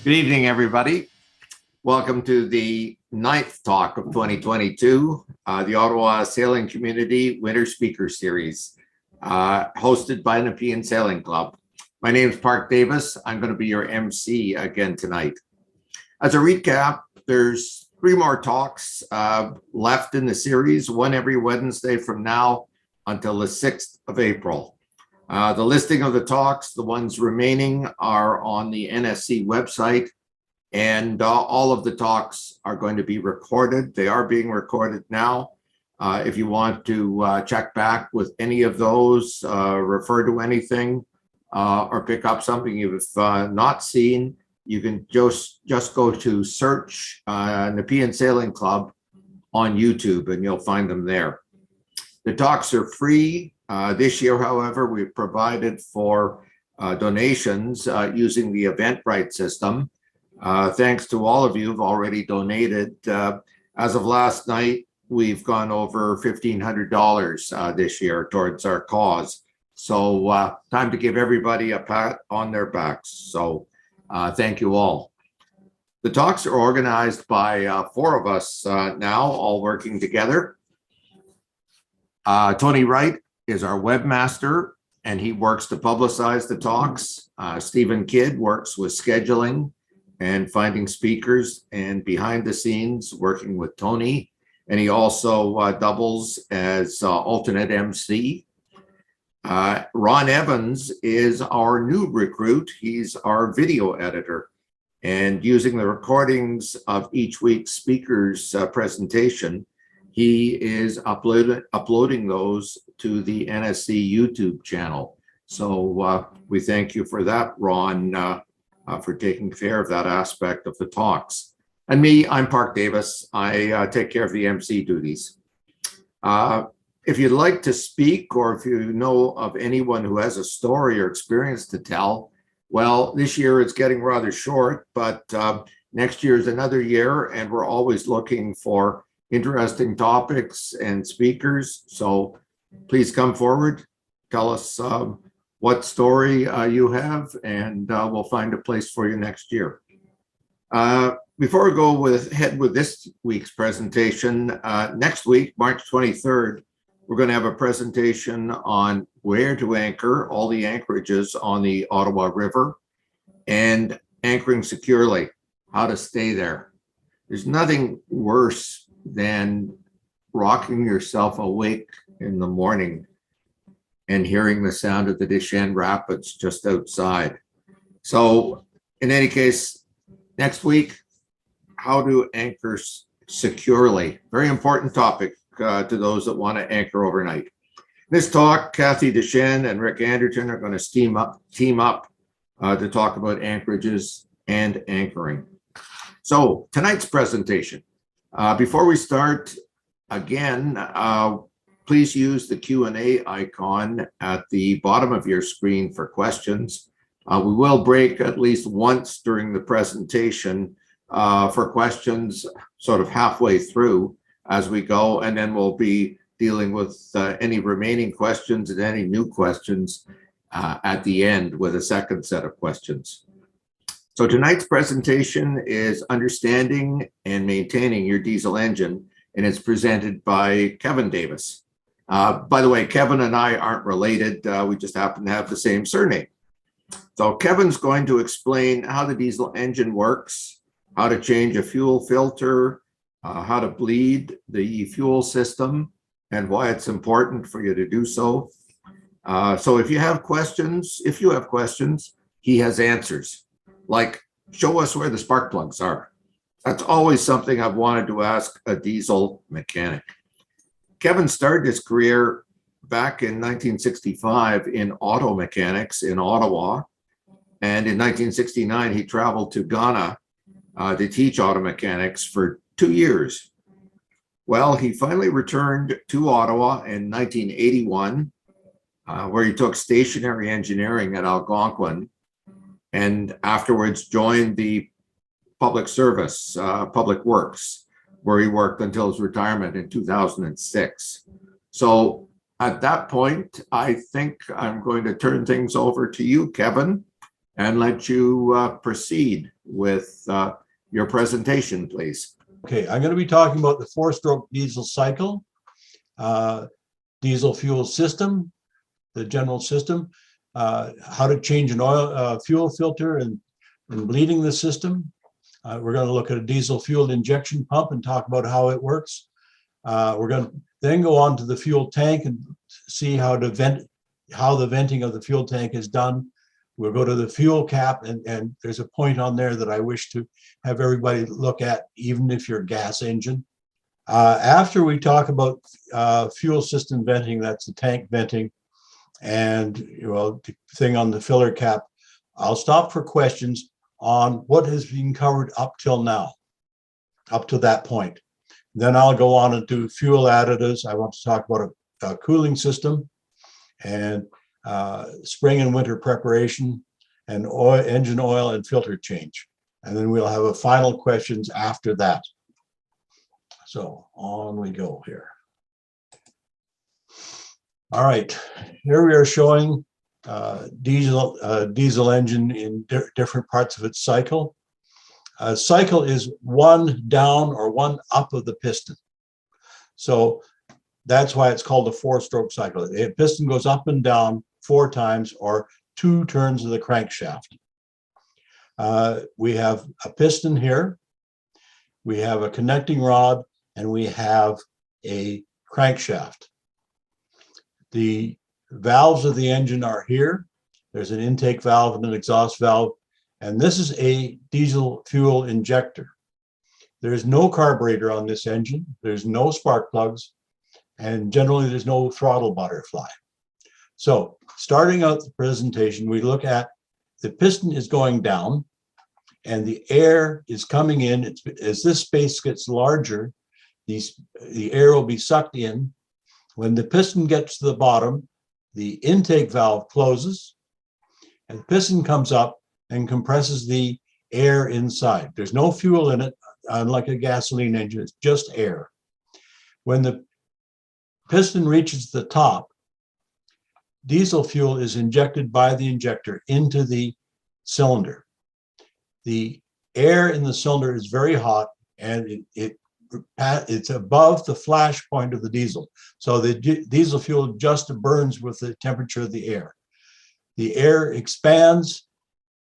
Good evening, everybody. Welcome to the ninth talk of 2022, the Ottawa Sailing Community Winter Speaker Series, hosted by Nepean Sailing Club. My name is Park Davis. I'm going to be your MC again tonight. As a recap, there's 3 more talks left in the series, one every Wednesday from now until the 6th of April. The listing of the talks, the ones remaining, are on the NSC website, and all of the talks are going to be recorded. They are being recorded now. If you want to check back with any of those, refer to anything, or pick up something you've not seen, you can just go to search Nepean Sailing Club on YouTube and you'll find them there. The talks are free. This year, however, we've provided for donations using the Eventbrite system. Thanks to all of you who've already donated. As of last night, we've gone over $1,500 this year towards our cause. So time to give everybody a pat on their backs. So thank you all. The talks are organized by 4 of us now, all working together. Tony Wright is our webmaster, and he works to publicize the talks. Stephen Kidd works with scheduling and finding speakers and behind the scenes working with Tony. And he also doubles as alternate MC. Ron Evans is our new recruit. He's our video editor. And using the recordings of each week's speaker's presentation, he is uploading those to the NSC YouTube channel. So we thank you for that, Ron, for taking care of that aspect of the talks. And me, I'm Park Davis. I take care of the MC duties. If you'd like to speak, or if you know of anyone who has a story or experience to tell, well, this year it's getting rather short, but next year is another year, and we're always looking for interesting topics and speakers. So please come forward, tell us what story you have, and we'll find a place for you next year. Before we go ahead with this week's presentation, next week, March 23rd, we're going to have a presentation on where to anchor, all the anchorages on the Ottawa River, and anchoring securely, how to stay there. There's nothing worse than rocking yourself awake in the morning and hearing the sound of the Deschênes Rapids just outside. So in any case, next week, how to anchor securely. Very important topic to those that want to anchor overnight. This talk, Kathy Deschênes and Rick Anderton are going to team up to talk about anchorages and anchoring. So tonight's presentation. Before we start, again, please use the Q&A icon at the bottom of your screen for questions. We will break at least once during the presentation for questions sort of halfway through as we go, and then we'll be dealing with any remaining questions and any new questions at the end with a second set of questions. So tonight's presentation is Understanding and Maintaining Your Diesel Engine, and it's presented by Kevin Davis. By the way, Kevin and I aren't related. We just happen to have the same surname. So Kevin's going to explain how the diesel engine works, how to change a fuel filter, how to bleed the fuel system, and why it's important for you to do so. So if you have questions, he has answers. Like, show us where the spark plugs are. That's always something I've wanted to ask a diesel mechanic. Kevin started his career back in 1965 in auto mechanics in Ottawa. And in 1969, he traveled to Ghana to teach auto mechanics for 2 years. Well, he finally returned to Ottawa in 1981, where he took stationary engineering at Algonquin, and afterwards joined the public service, Public Works, where he worked until his retirement in 2006. So at that point, I think I'm going to turn things over to you, Kevin, and let you proceed. with your presentation, please. Okay, I'm going to be talking about the four-stroke diesel cycle, diesel fuel system, the general system, how to change an oil fuel filter and bleeding the system. We're going to look at a diesel fuel injection pump and talk about how it works. We're going to then go on to the fuel tank and see how the venting of the fuel tank is done. We'll go to the fuel cap, and there's a point on there that I wish to have everybody look at, even if you're a gas engine. After we talk about fuel system venting, that's the tank venting, and the thing on the filler cap, I'll stop for questions on what has been covered up till now, up to that point. Then I'll go on and do fuel additives. I want to talk about a cooling system and spring and winter preparation and engine oil and filter change. And then we'll have a final questions after that. So on we go here. All right, here we are showing diesel engine in different parts of its cycle. A cycle is one down or one up of the piston. So that's why it's called a four-stroke cycle. A piston goes up and down 4 times, or 2 turns of the crankshaft. We have a piston here, we have a connecting rod, and we have a crankshaft. The valves of the engine are here. There's an intake valve and an exhaust valve, and this is a diesel fuel injector. There's no carburetor on this engine. There's no spark plugs, and generally there's no throttle butterfly. So starting out the presentation, we look at the piston is going down and the air is coming in. As this space gets larger, the air will be sucked in. When the piston gets to the bottom, the intake valve closes and the piston comes up and compresses the air inside. There's no fuel in it, unlike a gasoline engine, it's just air. When the piston reaches the top, diesel fuel is injected by the injector into the cylinder. The air in the cylinder is very hot, and it's above the flash point of the diesel. So the diesel fuel just burns with the temperature of the air. The air expands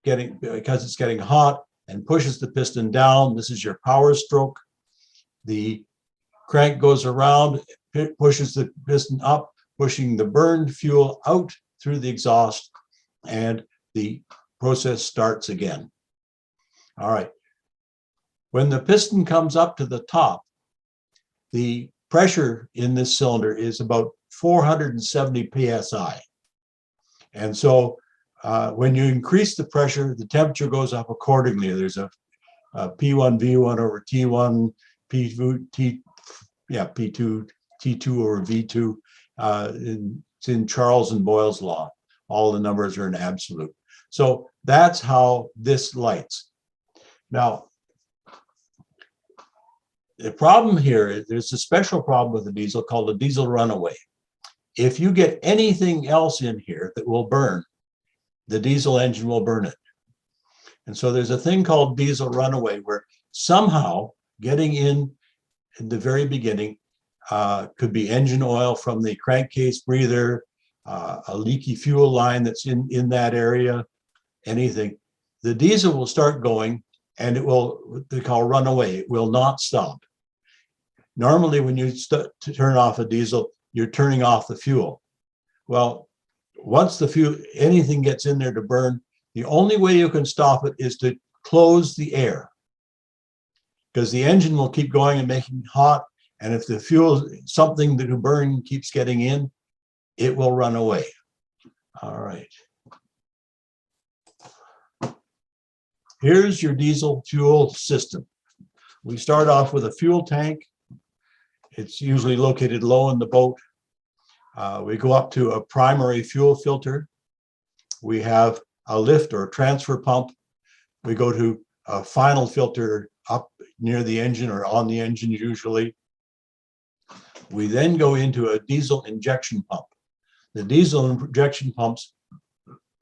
because it's getting hot and pushes the piston down. This is your power stroke. The crank goes around, it pushes the piston up, pushing the burned fuel out through the exhaust, and the process starts again. All right. When the piston comes up to the top, the pressure in this cylinder is about 470 psi. And so when you increase the pressure, the temperature goes up accordingly. There's a P1 V1 over T1, P2 T2 over V2. It's in Charles and Boyle's law. All the numbers are in absolute. So that's how this lights. Now, the problem here is there's a special problem with the diesel called a diesel runaway. If you get anything else in here that will burn, the diesel engine will burn it. And so there's a thing called diesel runaway, where somehow getting in the very beginning could be engine oil from the crankcase breather, a leaky fuel line that's in that area, anything. The diesel will start going, and it will, what they call runaway. It will not stop. Normally, when you turn off a diesel, you're turning off the fuel. Well, once the fuel, anything gets in there to burn, the only way you can stop it is to close the air, because the engine will keep going and making hot. And if the fuel, something to burn, keeps getting in, it will run away. All right. Here's your diesel fuel system. We start off with a fuel tank. It's usually located low in the boat. We go up to a primary fuel filter. We have a lift or a transfer pump. We go to a final filter up near the engine or on the engine usually. We then go into a diesel injection pump. The diesel injection pumps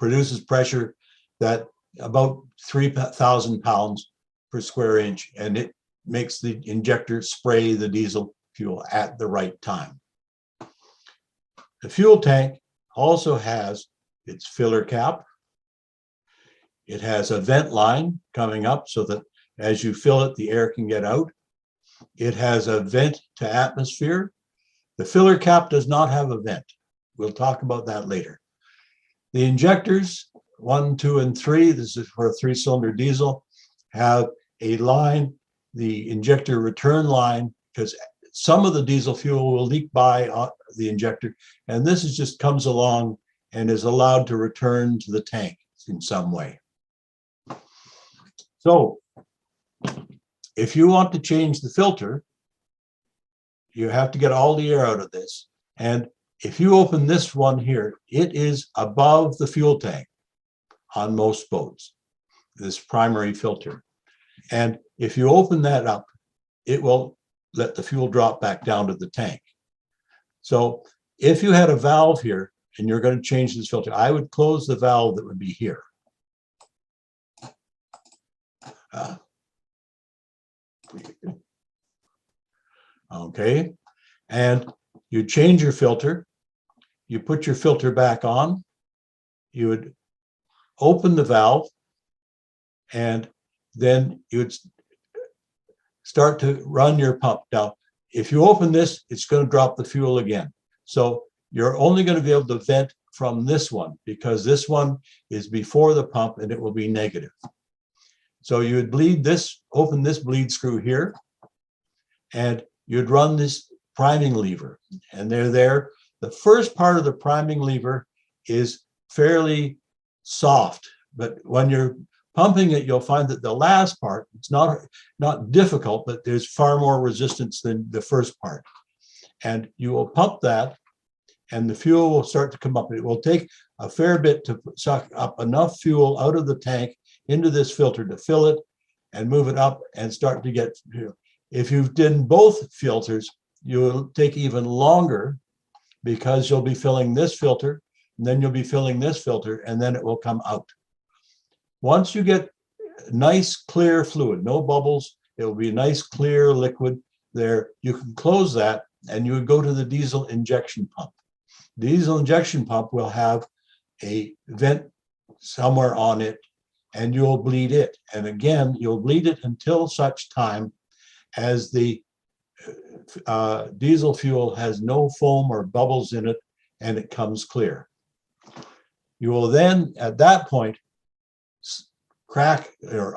produces pressure that about 3,000 pounds per square inch, and it makes the injector spray the diesel fuel at the right time. The fuel tank also has its filler cap. It has a vent line coming up so that as you fill it, the air can get out. It has a vent to atmosphere. The filler cap does not have a vent. We'll talk about that later. The injectors, 1, 2, and 3, this is for a 3-cylinder diesel, have a line, the injector return line, because some of the diesel fuel will leak by the injector, and this is just comes along and is allowed to return to the tank in some way. So if you want to change the filter, you have to get all the air out of this. And if you open this one here, it is above the fuel tank on most boats, this primary filter. And if you open that up, it will let the fuel drop back down to the tank. So if you had a valve here and you're going to change this filter, I would close the valve that would be here. Okay, and you change your filter, you put your filter back on, you would open the valve, and then you would start to run your pump. Now, if you open this, it's going to drop the fuel again. So you're only going to be able to vent from this one because this one is before the pump and it will be negative. So you would bleed this, open this bleed screw here, and you'd run this priming lever, and they're there. The first part of the priming lever is fairly soft, but when you're pumping it, you'll find that the last part, it's not difficult, but there's far more resistance than the first part. And you will pump that, and the fuel will start to come up. It will take a fair bit to suck up enough fuel out of the tank into this filter to fill it and move it up and start to get, if you've done both filters, you'll take even longer because you'll be filling this filter, and then you'll be filling this filter, and then it will come out. Once you get nice clear fluid, no bubbles, it will be a nice clear liquid there. You can close that and you would go to the diesel injection pump. Diesel injection pump will have a vent somewhere on it, and you'll bleed it. And again, you'll bleed it until such time as the diesel fuel has no foam or bubbles in it and it comes clear. You will then, at that point, crack or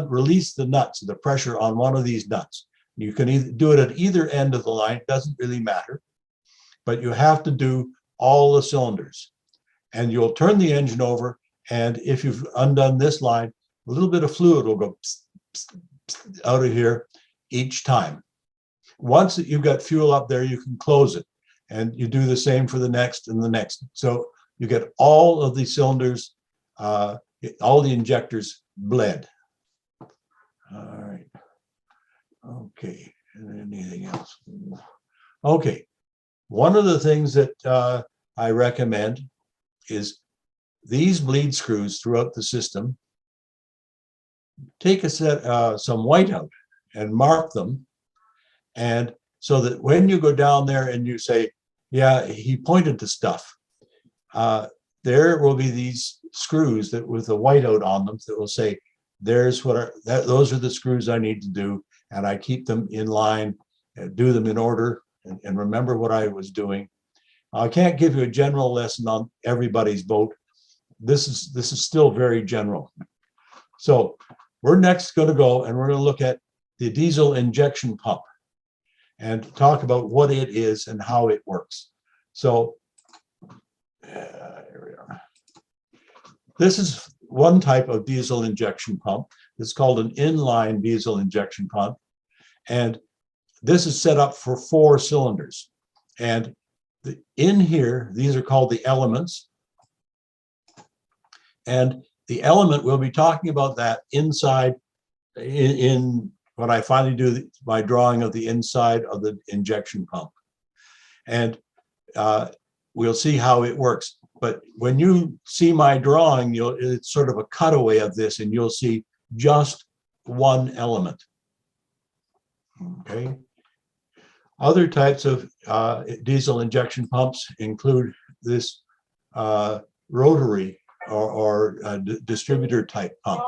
release the nuts, the pressure on one of these nuts. You can either do it at either end of the line, it doesn't really matter, but you have to do all the cylinders. And you'll turn the engine over, and if you've undone this line, a little bit of fluid will go pss, pss, pss, out of here each time. Once that you've got fuel up there, you can close it, and you do the same for the next and the next. So you get all of the cylinders, all the injectors bled. All right. Okay. And anything else? Okay. One of the things that I recommend is these bleed screws throughout the system. Take a set, some whiteout and mark them. And so that when you go down there and you say, yeah, he pointed to stuff, there will be these screws that with a whiteout on them that will say, there's what those are the screws I need to do. And I keep them in line and do them in order and remember what I was doing. I can't give you a general lesson on everybody's boat. This is still very general. So we're next going to go and we're going to look at the diesel injection pump and talk about what it is and how it works. So here we are. This is one type of diesel injection pump. It's called an inline diesel injection pump. And this is set up for 4 cylinders. And in here, these are called the elements. And the element, we'll be talking about that inside in when I finally do my drawing of the inside of the injection pump. And we'll see how it works. But when you see my drawing, it's sort of a cutaway of this, and you'll see just one element. Okay. Other types of diesel injection pumps include this rotary or distributor type pump.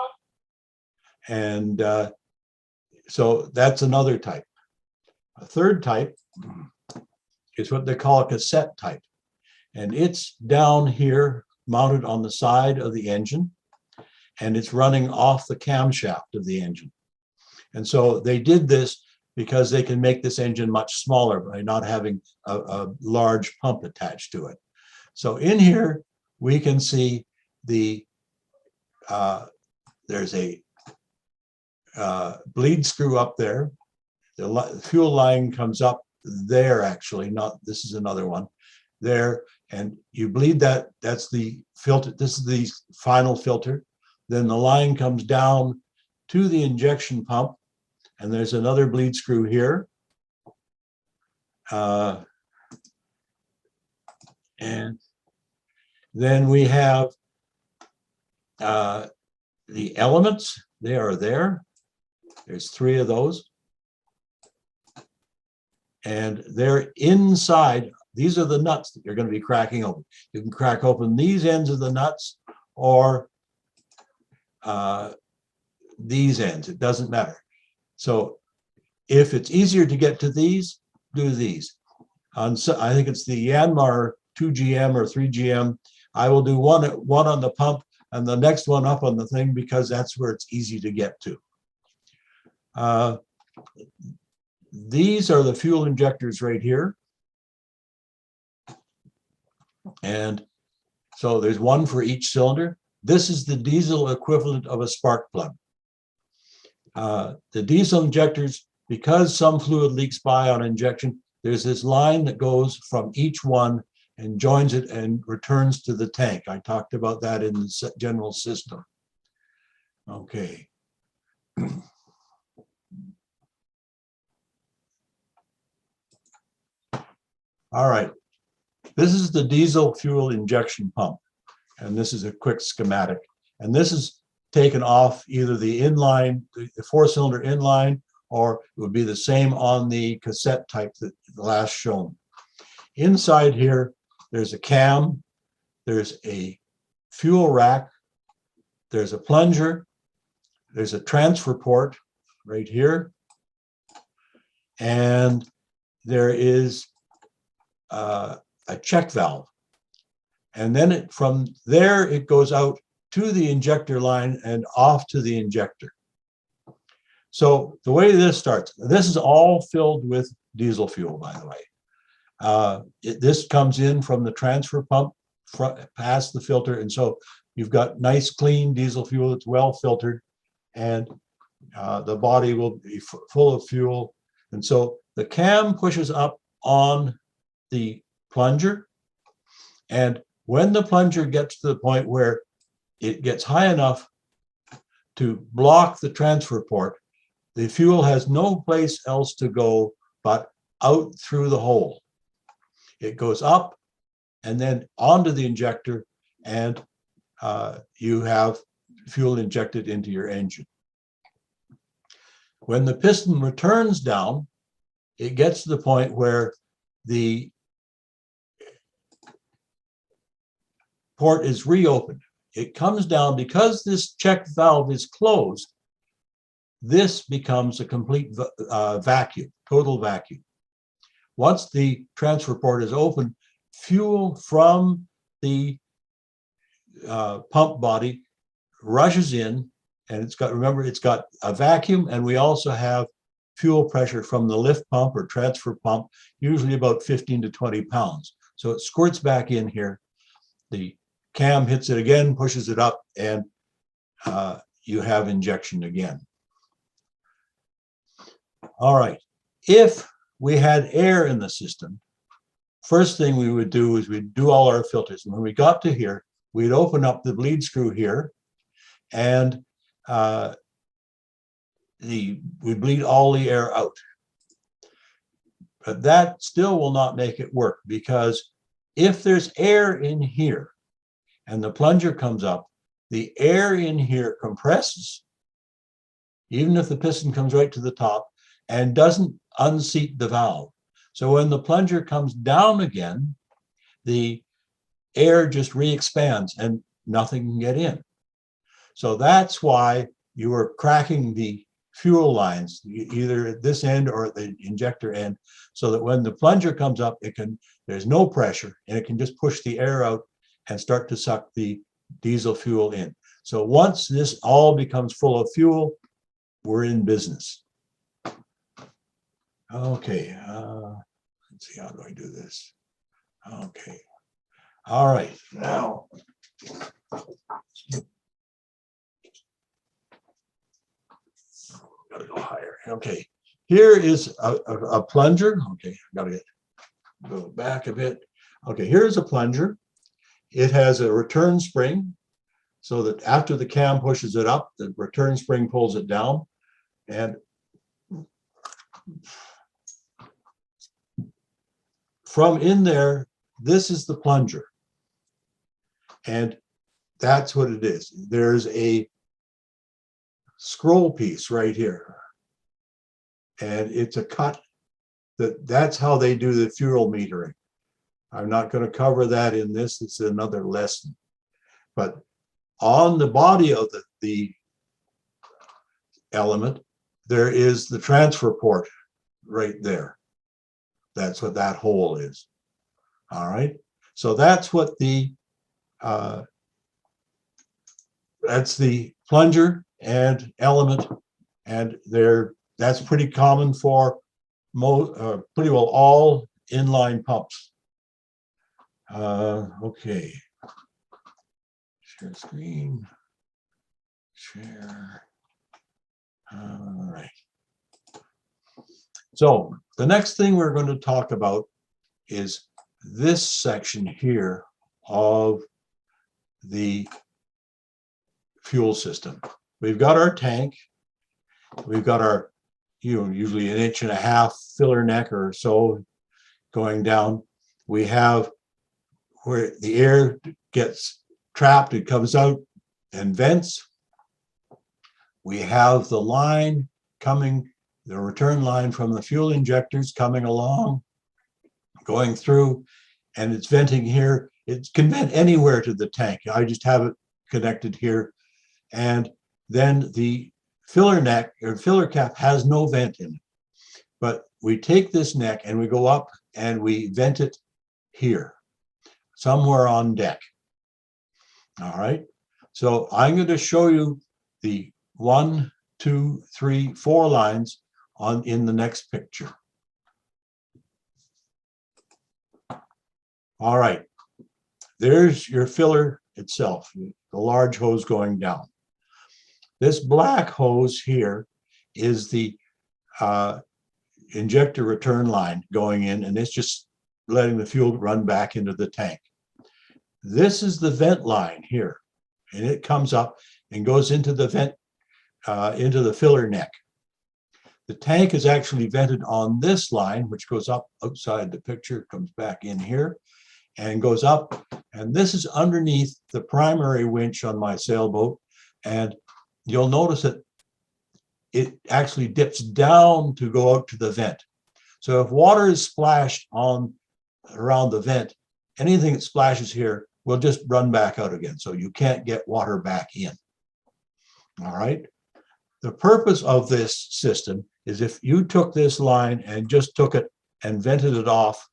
And so that's another type. A third type is what they call a cassette type. And it's down here mounted on the side of the engine, and it's running off the camshaft of the engine. And so they did this because they can make this engine much smaller by not having a large pump attached to it. So in here, we can see the, there's a bleed screw up there. The fuel line comes up there, actually, not, this is another one there. And you bleed that, that's the filter. This is the final filter. Then the line comes down to the injection pump. And there's another bleed screw here. And then we have the elements. They are there. There's 3 of those. And they're inside. These are the nuts that you're going to be cracking open. You can crack open these ends of the nuts or these ends. It doesn't matter. So if it's easier to get to these, do these. So I think it's the Yanmar 2GM or 3GM. I will do one on the pump and the next one up on the thing because that's where it's easy to get to. These are the fuel injectors right here. And so there's one for each cylinder. This is the diesel equivalent of a spark plug. The diesel injectors, because some fluid leaks by on injection, there's this line that goes from each one and joins it and returns to the tank. I talked about that in the general system. Okay. All right. This is the diesel fuel injection pump. And this is a quick schematic. And this is taken off either the inline, the 4-cylinder inline, or it would be the same on the cassette type that the last shown. Inside here, there's a cam, there's a fuel rack, there's a plunger, there's a transfer port right here, and there is a check valve. And then from there, it goes out to the injector line and off to the injector. So the way this starts, this is all filled with diesel fuel, by the way. This comes in from the transfer pump past the filter. And so you've got nice, clean diesel fuel that's well filtered, and the body will be full of fuel. And so the cam pushes up on the plunger. And when the plunger gets to the point where it gets high enough to block the transfer port, the fuel has no place else to go but out through the hole. It goes up and then onto the injector, and you have fuel injected into your engine. When the piston returns down, it gets to the point where the port is reopened. It comes down because this check valve is closed. This becomes a complete vacuum, total vacuum. Once the transfer port is open, fuel from the pump body rushes in, and it's got, remember, it's got a vacuum, and we also have fuel pressure from the lift pump or transfer pump, usually about 15 to 20 pounds. So it squirts back in here. The cam hits it again, pushes it up, and you have injection again. All right. If we had air in the system, first thing we would do is we'd do all our filters. And when we got to here, we'd open up the bleed screw here, and we bleed all the air out. But that still will not make it work, because if there's air in here, and the plunger comes up, the air in here compresses, even if the piston comes right to the top, and doesn't unseat the valve. So when the plunger comes down again, the air just re-expands and nothing can get in. So that's why you are cracking the fuel lines, either at this end or at the injector end, so that when the plunger comes up, there's no pressure and it can just push the air out and start to suck the diesel fuel in. So once this all becomes full of fuel, we're in business. Okay, let's see, how do I do this? Okay, all right, now. Gotta go higher. Okay, here is a plunger. Okay, gotta go back a bit. Okay, here's a plunger. It has a return spring, so that after the cam pushes it up, the return spring pulls it down. And from in there, this is the plunger. And that's what it is. There's a scroll piece right here. And it's a cut. That's how they do the fuel metering. I'm not going to cover that in this. It's another lesson. But on the body of the element, there is the transfer port right there. That's what that hole is. All right. So that's what that's the plunger and element, and that's pretty common for pretty well all inline pumps. Okay. Share screen. Share. All right. So the next thing we're going to talk about is this section here of the fuel system. We've got our tank. We've got our, usually 1.5 inch filler neck or so going down. We have where the air gets trapped, it comes out and vents. We have the line coming, the return line from the fuel injectors coming along, going through, and it's venting here. It can vent anywhere to the tank. I just have it connected here. And then the filler neck or filler cap has no vent in it. But we take this neck and we go up and we vent it here, somewhere on deck. All right. So I'm going to show you the 1, 2, 3, 4 lines in the next picture. All right. There's your filler itself, the large hose going down. This black hose here is the injector return line going in, and it's just letting the fuel run back into the tank. This is the vent line here, and it comes up and goes into the vent, into the filler neck. The tank is actually vented on this line, which goes up outside the picture, comes back in here and goes up. And this is underneath the primary winch on my sailboat. And you'll notice that it actually dips down to go out to the vent. So if water is splashed around the vent, anything that splashes here will just run back out again. So you can't get water back in. All right. The purpose of this system is if you took this line and just took it and vented it off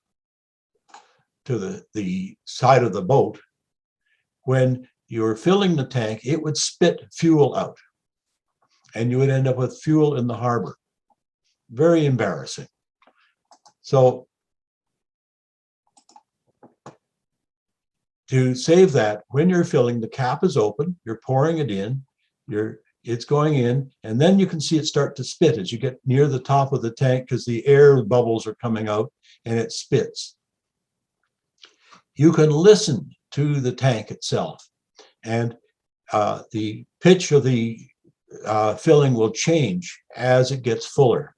to the side of the boat, when you're filling the tank, it would spit fuel out and you would end up with fuel in the harbor. Very embarrassing. So to save that, when you're filling, the cap is open, you're pouring it in, it's going in, and then you can see it start to spit as you get near the top of the tank because the air bubbles are coming out and it spits. You can listen to the tank itself, and the pitch of the filling will change as it gets fuller.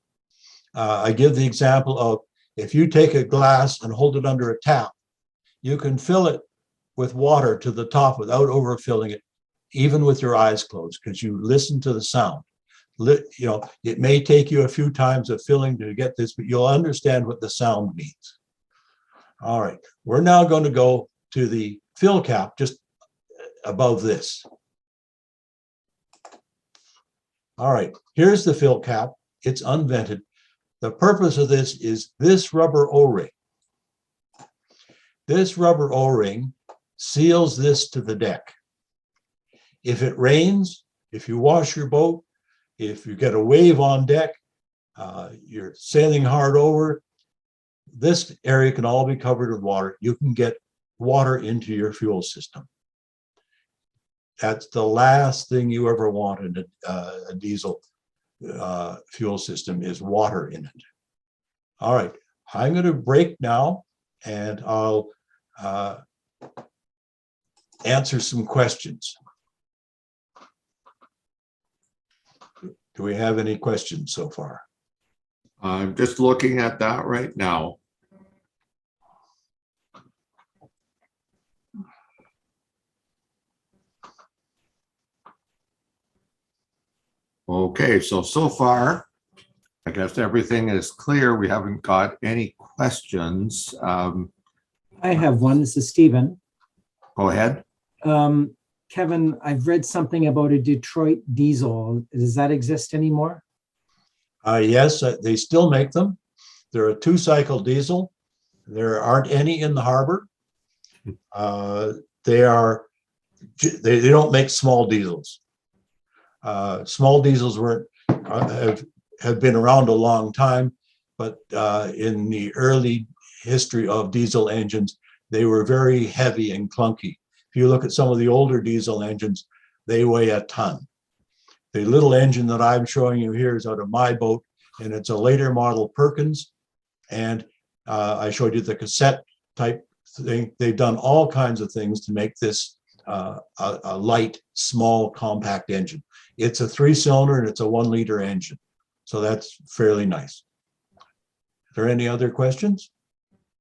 I give the example of if you take a glass and hold it under a tap, you can fill it with water to the top without overfilling it, even with your eyes closed, because you listen to the sound. You know, it may take you a few times of filling to get this, but you'll understand what the sound means. All right, we're now going to go to the fill cap just above this. All right, here's the fill cap. It's unvented. The purpose of this is this rubber O-ring. This rubber O-ring seals this to the deck. If it rains, if you wash your boat, if you get a wave on deck, you're sailing hard over, this area can all be covered with water. You can get water into your fuel system. That's the last thing you ever want in a diesel fuel system is water in it. All right, I'm going to break now, and I'll answer some questions. Do we have any questions so far? I'm just looking at that right now. Okay, so far, I guess everything is clear. We haven't got any questions. I have one. This is Stephen. Go ahead. Kevin, I've read something about a Detroit diesel. Does that exist anymore? Yes, they still make them. They're a 2-cycle diesel. There aren't any in the harbor. They don't make small diesels. Small diesels have been around a long time, but in the early history of diesel engines, they were very heavy and clunky. If you look at some of the older diesel engines, they weigh a ton. The little engine that I'm showing you here is out of my boat, and it's a later model Perkins. And I showed you the cassette type thing. They've done all kinds of things to make this a light, small, compact engine. It's a 3-cylinder and it's a 1-liter engine. So that's fairly nice. Are there any other questions?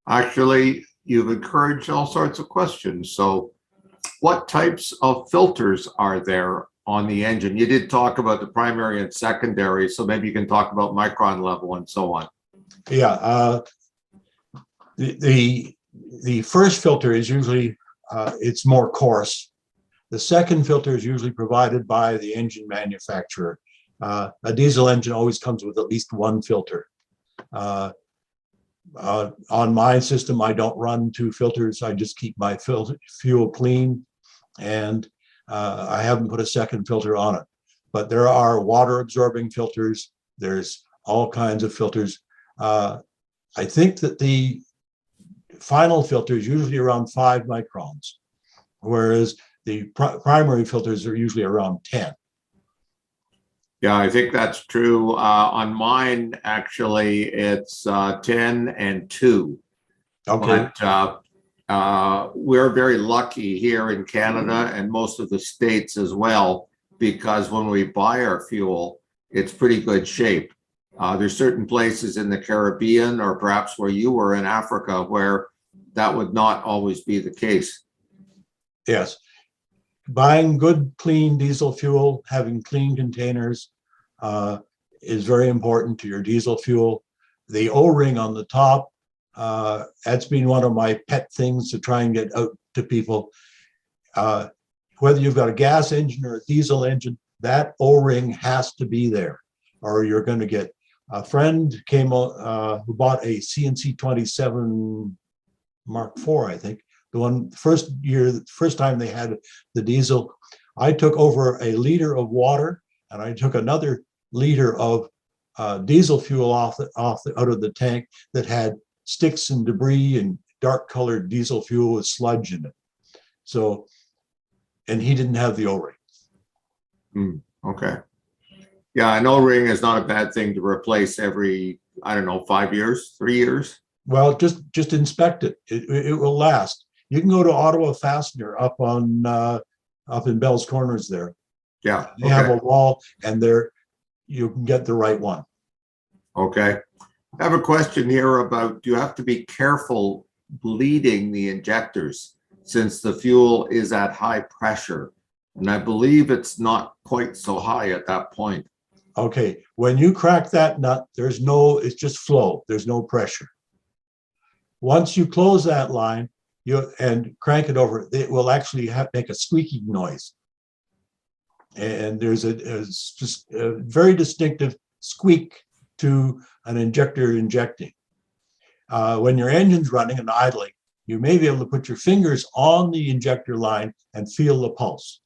Actually, you've encouraged all sorts of questions. So what types of filters are there on the engine? You did talk about the primary and secondary, so maybe you can talk about micron level and so on. Yeah, the first filter is usually, it's more coarse. The second filter is usually provided by the engine manufacturer. A diesel engine always comes with at least one filter. On my system, I don't run 2 filters. I just keep my fuel clean, and I haven't put a second filter on it. But there are water absorbing filters. There's all kinds of filters. I think that the final filter is usually around 5 microns, whereas the primary filters are usually around 10. Yeah, I think that's true. On mine, actually, it's 10 and 2. Okay. But we're very lucky here in Canada and most of the states as well, because when we buy our fuel, it's pretty good shape. There's certain places in the Caribbean or perhaps where you were in Africa where that would not always be the case. Yes. Buying good, clean diesel fuel, having clean containers is very important to your diesel fuel. The O-ring on the top, that's been one of my pet things to try and get out to people. Whether you've got a gas engine or a diesel engine, that O-ring has to be there, or you're going to get. A friend came who bought a CNC 27 Mark IV, I think. The first time they had the diesel, I took over a liter of water and I took another liter of diesel fuel out of the tank that had sticks and debris and dark colored diesel fuel with sludge in it. So, and he didn't have the O-ring. Okay. Yeah, an O-ring is not a bad thing to replace every, I don't know, 5 years, 3 years. Well, just inspect it. It will last. You can go to Ottawa Fastener up in Bell's Corners there. Yeah. They have a wall, and you can get the right one. Okay. I have a question here about, do you have to be careful bleeding the injectors? since the fuel is at high pressure. And I believe it's not quite so high at that point. Okay, when you crack that nut, it's just flow. There's no pressure. Once you close that line and crank it over, it will actually make a squeaking noise. And there's a very distinctive squeak to an injector injecting. When your engine's running and idling, you may be able to put your fingers on the injector line and feel the pulse.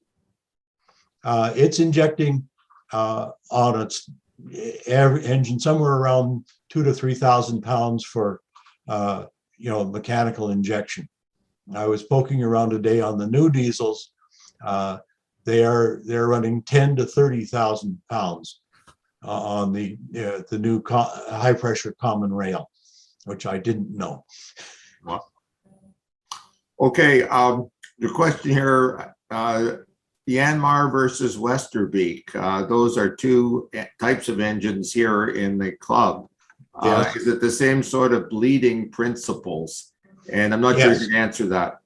It's injecting on its every engine somewhere around 2,000 to 3,000 pounds for mechanical injection. I was poking around today on the new diesels. They're running 10,000 to 30,000 pounds on the new high pressure common rail, which I didn't know. Wow. Okay, the question here, Yanmar versus Westerbeek. Those are two types of engines here in the club. Yes. Is it the same sort of bleeding principles? And I'm not sure Yes. you can answer that.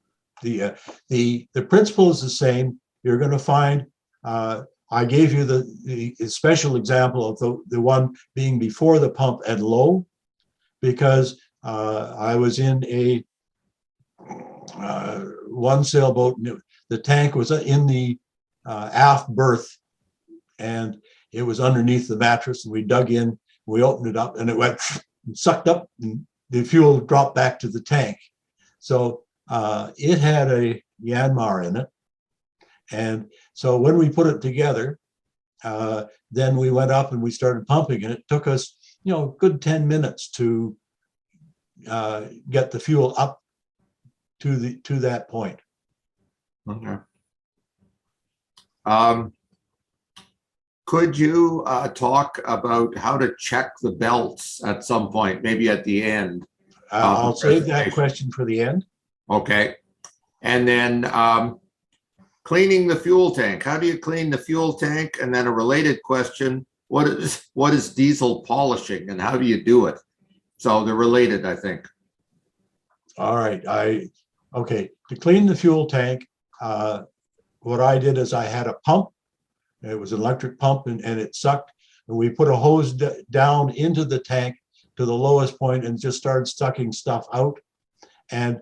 The principle is the same. You're going to find, I gave you the special example of the one being before the pump and low, because I was in a one sailboat. And the tank was in the aft berth, and it was underneath the mattress. And we dug in, we opened it up, and it went sucked up, and the fuel dropped back to the tank. So it had a Yanmar in it. And so when we put it together, then we went up and we started pumping, and it took us, a good 10 minutes to get the fuel up to that point. Okay. Could you talk about how to check the belts at some point, maybe at the end? I'll save that presentation. question for the end. Okay. And then cleaning the fuel tank. How do you clean the fuel tank? And then a related question, what is diesel polishing and how do you do it? So they're related, I think. All right. Okay. To clean the fuel tank, what I did is I had a pump. It was an electric pump, and it sucked. And we put a hose down into the tank to the lowest point and just started sucking stuff out. And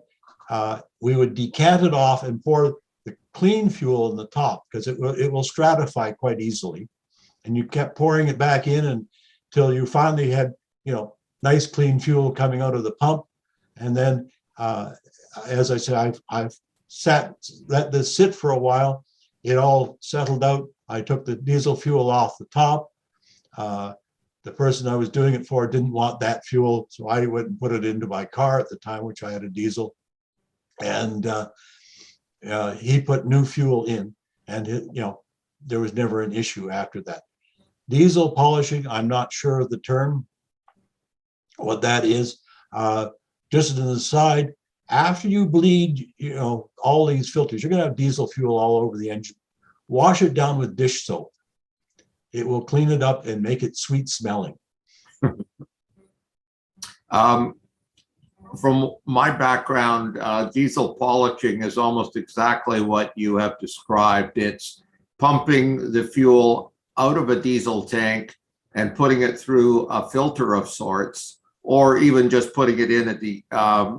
we would decant it off and pour the clean fuel in the top, because it will stratify quite easily. And you kept pouring it back in until you finally had, nice clean fuel coming out of the pump. And then, as I said, I've let this sit for a while. It all settled out. I took the diesel fuel off the top. The person I was doing it for didn't want that fuel, so I went and put it into my car at the time, which I had a diesel. And he put new fuel in, and there was never an issue after that. Diesel polishing, I'm not sure of the term, what that is. Just as an aside, after you bleed, all these filters, you're going to have diesel fuel all over the engine. Wash it down with dish soap. It will clean it up and make it sweet smelling. From my background, diesel polishing is almost exactly what you have described. It's pumping the fuel out of a diesel tank and putting it through a filter of sorts, or even just putting it in at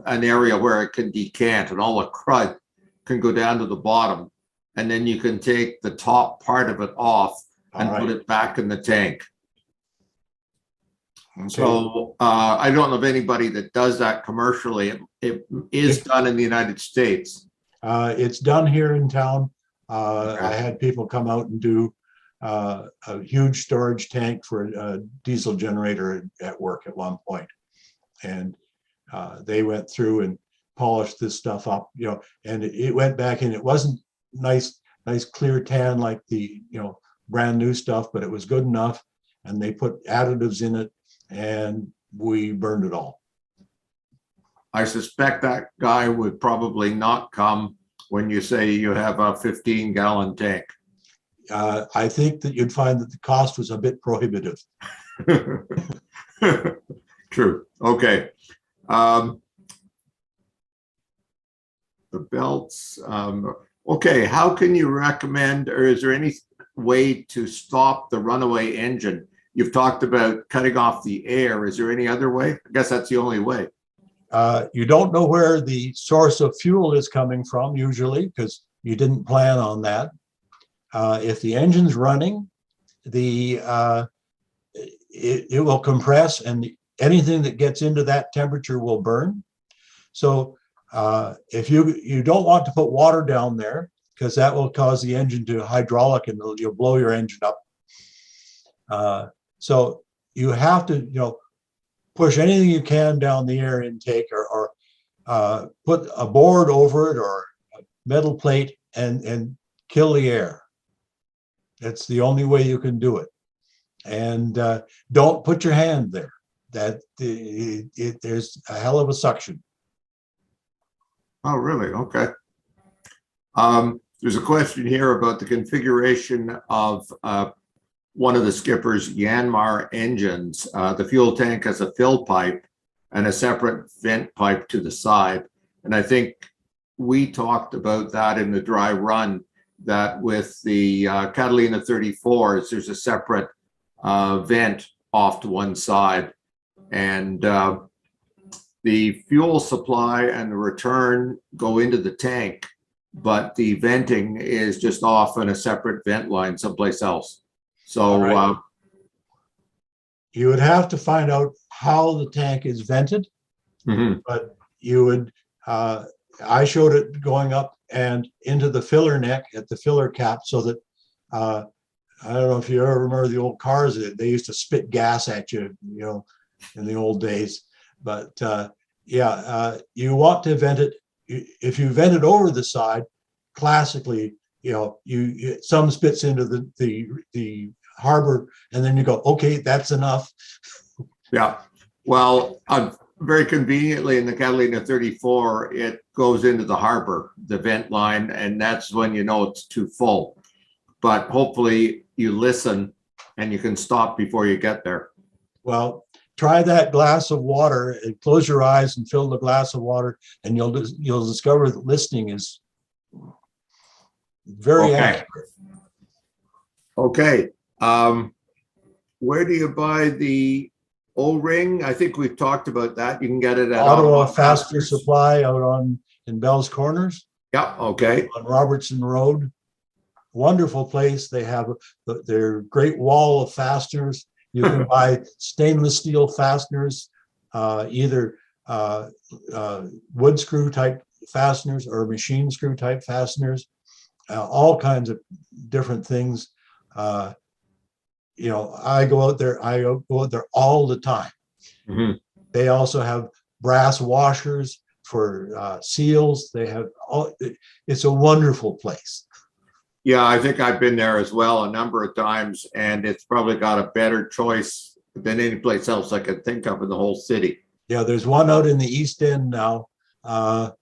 an area where it can decant and all the crud can go down to the bottom. And then you can take the top part of it off and put it back in the tank. Okay. So I don't know of anybody that does that commercially. It is done in the United States. It's done here in town. Okay. I had people come out and do a huge storage tank for a diesel generator at work at one point. And they went through and polished this stuff up, and it went back in. It wasn't nice clear tan like the brand new stuff, but it was good enough. And they put additives in it, and we burned it all. I suspect that guy would probably not come when you say you have a 15-gallon tank. I think that you'd find that the cost was a bit prohibitive. True. Okay. The the belts. Okay, how can you recommend, or is there any way to stop the runaway engine? You've talked about cutting off the air. Is there any other way? I guess that's the only way. You don't know where the source of fuel is coming from usually because you didn't plan on that. If the engine's running, it will compress, and anything that gets into that temperature will burn. So if you don't want to put water down there, because that will cause the engine to hydraulic and you'll blow your engine up. So you have to, push anything you can down the air intake, or put a board over it or a metal plate and kill the air. That's the only way you can do it. And don't put your hand there. There's a hell of a suction. Oh, really? Okay. There's a question here about the configuration of one of the skipper's Yanmar engines. The fuel tank has a fill pipe and a separate vent pipe to the side. And I think we talked about that in the dry run, that with the Catalina 34s, there's a separate vent off to one side. And the fuel supply and the return go into the tank, but the venting is just off on a separate vent line someplace else. So right. You would have to find out how the tank is vented, but you would, I showed it going up and into the filler neck at the filler cap, so that, I don't know if you ever remember the old cars, they used to spit gas at you, in the old days. But you want to vent it. If you vent it over the side, classically, some spits into the harbor, and then you go, okay, that's enough. Yeah, well, very conveniently in the Catalina 34, it goes into the harbor, the vent line, and that's when you know it's too full. But hopefully you listen and you can stop before you get there. Well, try that glass of water and close your eyes and fill the glass of water, and you'll discover that listening is very accurate. Okay. Where do you buy the O-ring? I think we've talked about that. You can get it at Ottawa Fastener Supply out in Bell's Corners. Yeah. Okay. On Robertson Road. Wonderful place. They have their great wall of fasteners. You can buy stainless steel fasteners, either wood screw type fasteners or machine screw type fasteners, all kinds of different things. I go out there all the time. They also have brass washers for seals. They have it's a wonderful place. Yeah, I think I've been there as well a number of times, and it's probably got a better choice than any place else I could think of in the whole city. Yeah, there's one out in the East End now, out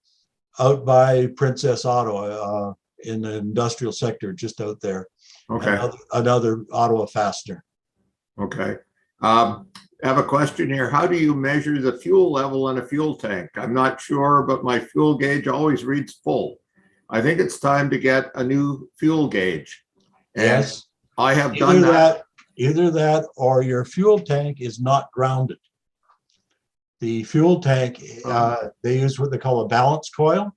by Princess Ottawa, in the industrial sector, just out there. Okay. Another Ottawa fastener. Okay. I have a question here. How do you measure the fuel level in a fuel tank? I'm not sure, but my fuel gauge always reads full. I think it's time to get a new fuel gauge. And yes. I have done that. Either that or your fuel tank is not grounded. The fuel tank, they use what they call a balance coil.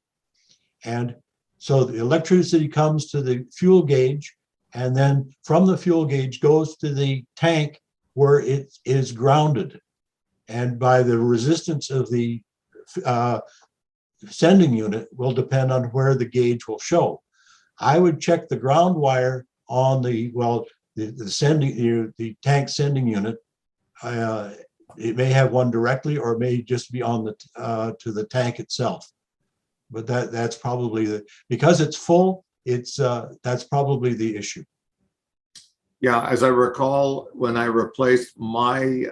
And so the electricity comes to the fuel gauge, and then from the fuel gauge goes to the tank where it is grounded. And by the resistance of the sending unit will depend on where the gauge will show. I would check the ground wire on the tank sending unit. It may have one directly, or it may just be on to the tank itself. But that's probably because it's full. That's probably the issue. Yeah, as I recall, when I replaced my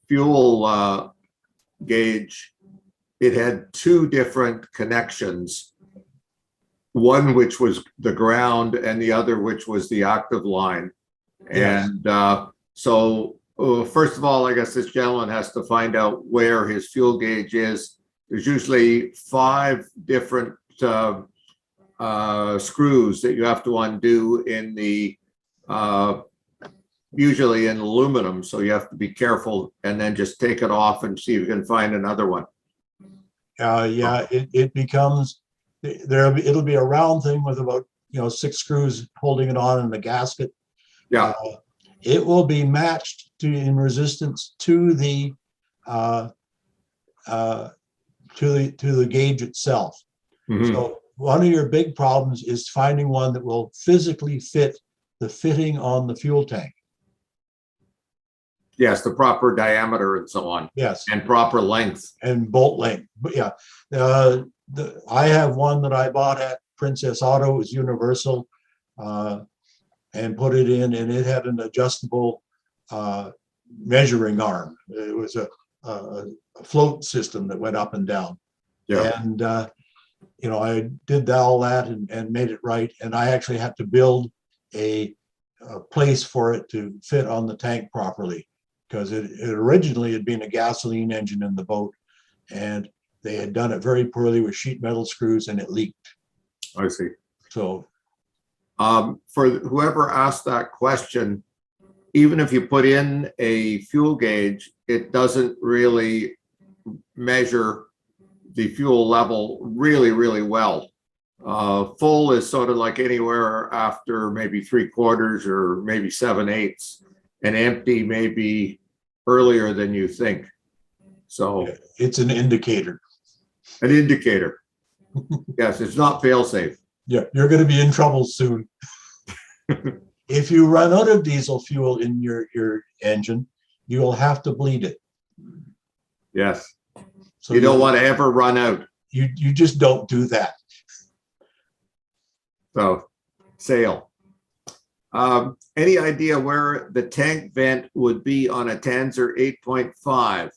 fuel gauge, it had two different connections, one which was the ground and the other which was the active line. Yes. And so first of all, I guess this gentleman has to find out where his fuel gauge is there's usually 5 different screws that you have to undo in the usually in aluminum, so you have to be careful and then just take it off and see if you can find another one. Yeah, it becomes it'll be a round thing with about 6 screws holding it on in the gasket. Yeah. It will be matched in resistance to the gauge itself. Mhm. So one of your big problems is finding one that will physically fit the fitting on the fuel tank. Yes, the proper diameter and so on, Yes, and proper length. and bolt length. But yeah, I have one that I bought at Princess Auto. It was universal, and put it in, and it had an adjustable measuring arm. It was a float system that went up and down. Yeah. And I did all that and made it right. And I actually had to build a place for it to fit on the tank properly, because it originally had been a gasoline engine in the boat, and they had done it very poorly with sheet metal screws, and it leaked. I see. So For whoever asked that question, even if you put in a fuel gauge, it doesn't really measure the fuel level really, really well. Full is sort of like anywhere after maybe 3/4 or maybe 7/8, and empty may be earlier than you think. So it's an indicator. an indicator. Yes, it's not fail safe. Yeah, you're going to be in trouble soon. If you run out of diesel fuel in your engine, you will have to bleed it. Yes. So You don't want to ever run out. You just don't do that. So sail. Any idea where the tank vent would be on a Tanzer 8.5?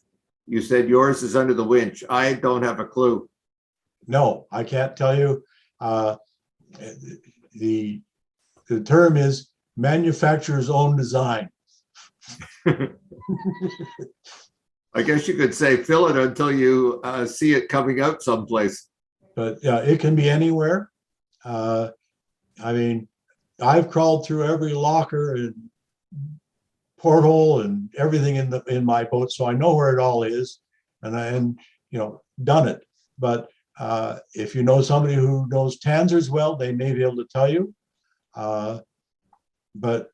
You said yours is under the winch. I don't have a clue. No, I can't tell you. The term is manufacturer's own design. I guess you could say fill it until you see it coming out someplace. But yeah, it can be anywhere. I mean, I've crawled through every locker and porthole and everything in my boat, so I know where it all is, and done it. But if you know somebody who knows Tanzers well, they may be able to tell you. But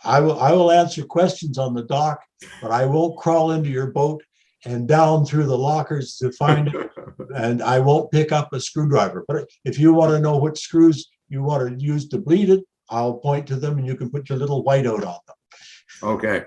I will answer questions on the dock, but I won't crawl into your boat and down through the lockers to find it, and I won't pick up a screwdriver. But if you want to know which screws you want to use to bleed it, I'll point to them, and you can put your little whiteout on them. Okay.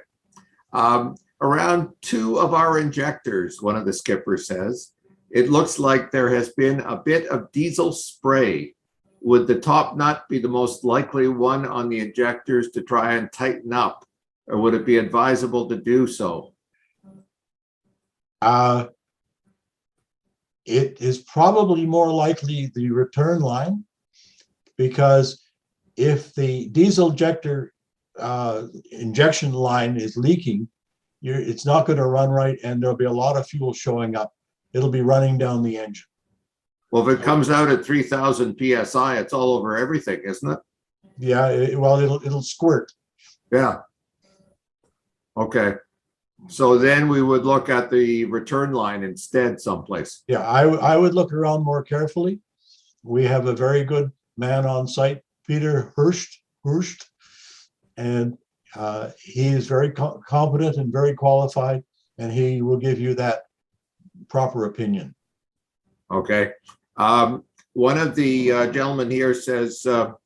Around 2 of our injectors, one of the skippers says, it looks like there has been a bit of diesel spray. Would the top nut be the most likely one on the injectors to try and tighten up, or would it be advisable to do so? It is probably more likely the return line, because if the diesel injector injection line is leaking, it's not going to run right, and there'll be a lot of fuel showing up. It'll be running down the engine. Well, if it comes out at 3,000 PSI, it's all over everything, isn't it? Yeah, it'll squirt. Yeah. Okay. So then we would look at the return line instead someplace. Yeah, I would look around more carefully. We have a very good man on site, Peter Hurst, and he is very competent and very qualified, and he will give you that proper opinion. Okay. One of the gentlemen here says to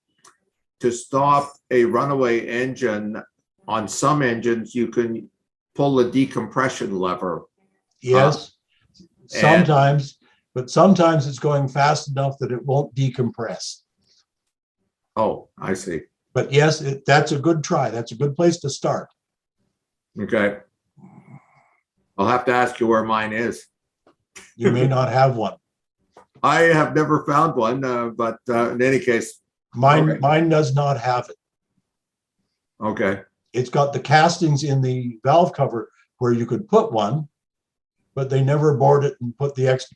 stop a runaway engine, on some engines, you can pull the decompression lever. Yes, sometimes, but sometimes it's going fast enough that it won't decompress. Oh, I see. But yes, that's a good try. That's a good place to start. Okay. I'll have to ask you where mine is. You may not have one. I have never found one, but in any case. Mine does not have it. Okay. It's got the castings in the valve cover where you could put one, but they never bored it and put the extra.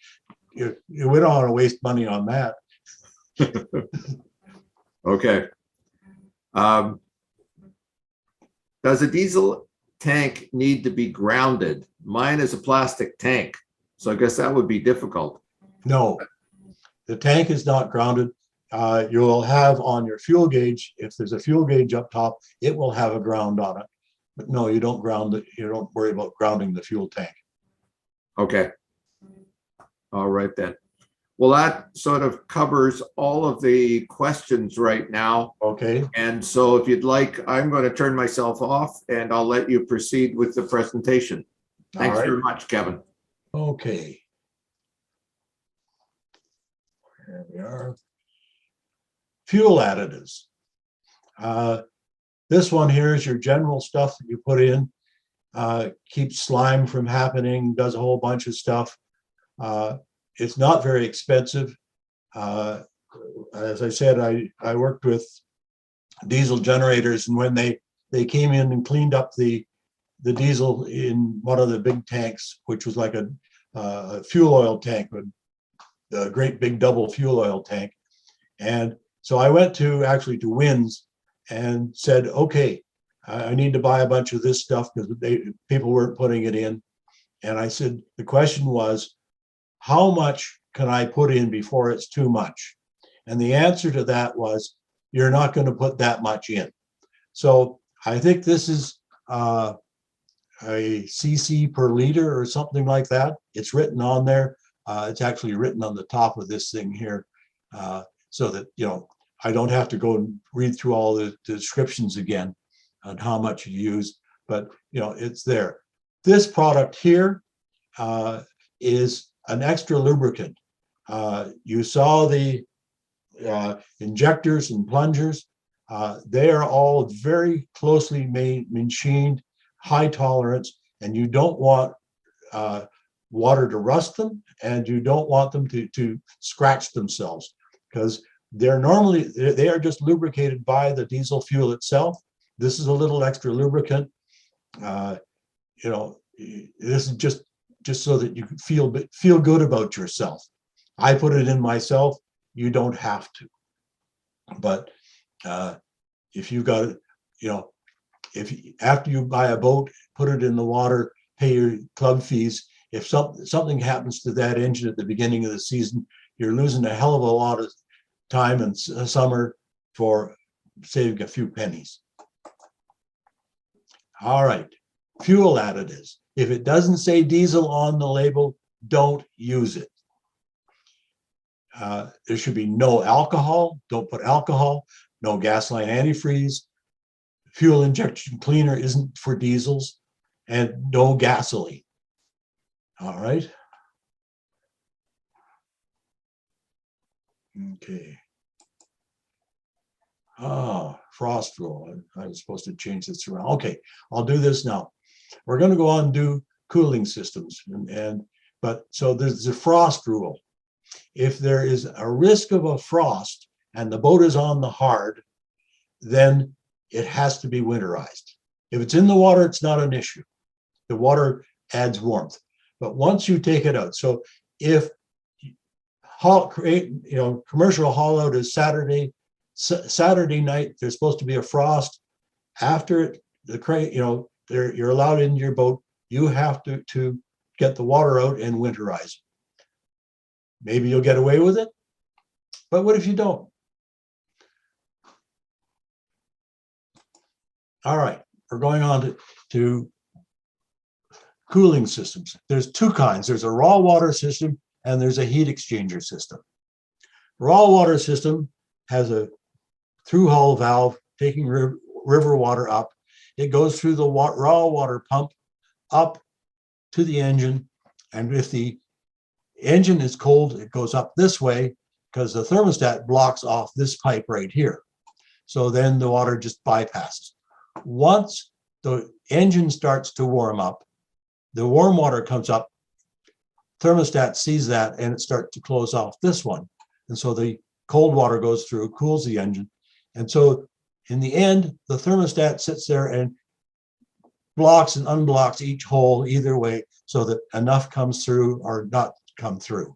We don't want to waste money on that. Okay. Does a diesel tank need to be grounded? Mine is a plastic tank, so I guess that would be difficult. No, the tank is not grounded. You'll have on your fuel gauge, if there's a fuel gauge up top, it will have a ground on it. But no, you don't ground it. You don't worry about grounding the fuel tank. Okay. All right then. Well, that sort of covers all of the questions right now. Okay. And so if you'd like, I'm going to turn myself off and I'll let you proceed with the presentation. Thanks All right. very much, Kevin. Okay. Here we are. Fuel additives. This one here is your general stuff that you put in. Keeps slime from happening, does a whole bunch of stuff. It's not very expensive. As I said, I worked with diesel generators, and when they came in and cleaned up the diesel in one of the big tanks, which was like a fuel oil tank, a great big double fuel oil tank. And so I went to Winds and said, okay, I need to buy a bunch of this stuff because people weren't putting it in. And I said, the question was, how much can I put in before it's too much? And the answer to that was, you're not going to put that much in. So I think this is a cc per liter or something like that. It's written on there. It's actually written on the top of this thing here, so that, you know, I don't have to go and read through all the descriptions again on how much you use, but, you know, it's there. This product here is an extra lubricant. You saw the injectors and plungers. They are all very closely machined, high tolerance, and you don't want water to rust them, and you don't want them to scratch themselves, because they are just lubricated by the diesel fuel itself. This is a little extra lubricant. You know, this is just so that you can feel good about yourself. I put it in myself. You don't have to. But if you got it, you know, after you buy a boat, put it in the water, pay your club fees. If something happens to that engine at the beginning of the season, you're losing a hell of a lot of time in summer for saving a few pennies. All right, fuel additives. If it doesn't say diesel on the label, don't use it. There should be no alcohol. Don't put alcohol. No gasoline antifreeze. Fuel injection cleaner isn't for diesels, and no gasoline. All right. Okay. Oh, frost rule. I was supposed to change this around. Okay, I'll do this now. We're going to go on and do cooling systems, but so there's the frost rule. If there is a risk of a frost and the boat is on the hard, then it has to be winterized. If it's in the water, it's not an issue. The water adds warmth. But once you take it out, so if commercial haul out is Saturday night, there's supposed to be a frost. After the crate, you're allowed into your boat. You have to get the water out and winterize it. Maybe you'll get away with it, but what if you don't? All right, we're going on to cooling systems. There's two kinds. There's a raw water system and there's a heat exchanger system. Raw water system has a through hull valve taking river water up. It goes through the raw water pump up to the engine, and if the engine is cold, it goes up this way because the thermostat blocks off this pipe right here. So then the water just bypasses. Once the engine starts to warm up, the warm water comes up, thermostat sees that, and it starts to close off this one. And so the cold water goes through, cools the engine. And so in the end, the thermostat sits there and blocks and unblocks each hole either way so that enough comes through or not come through.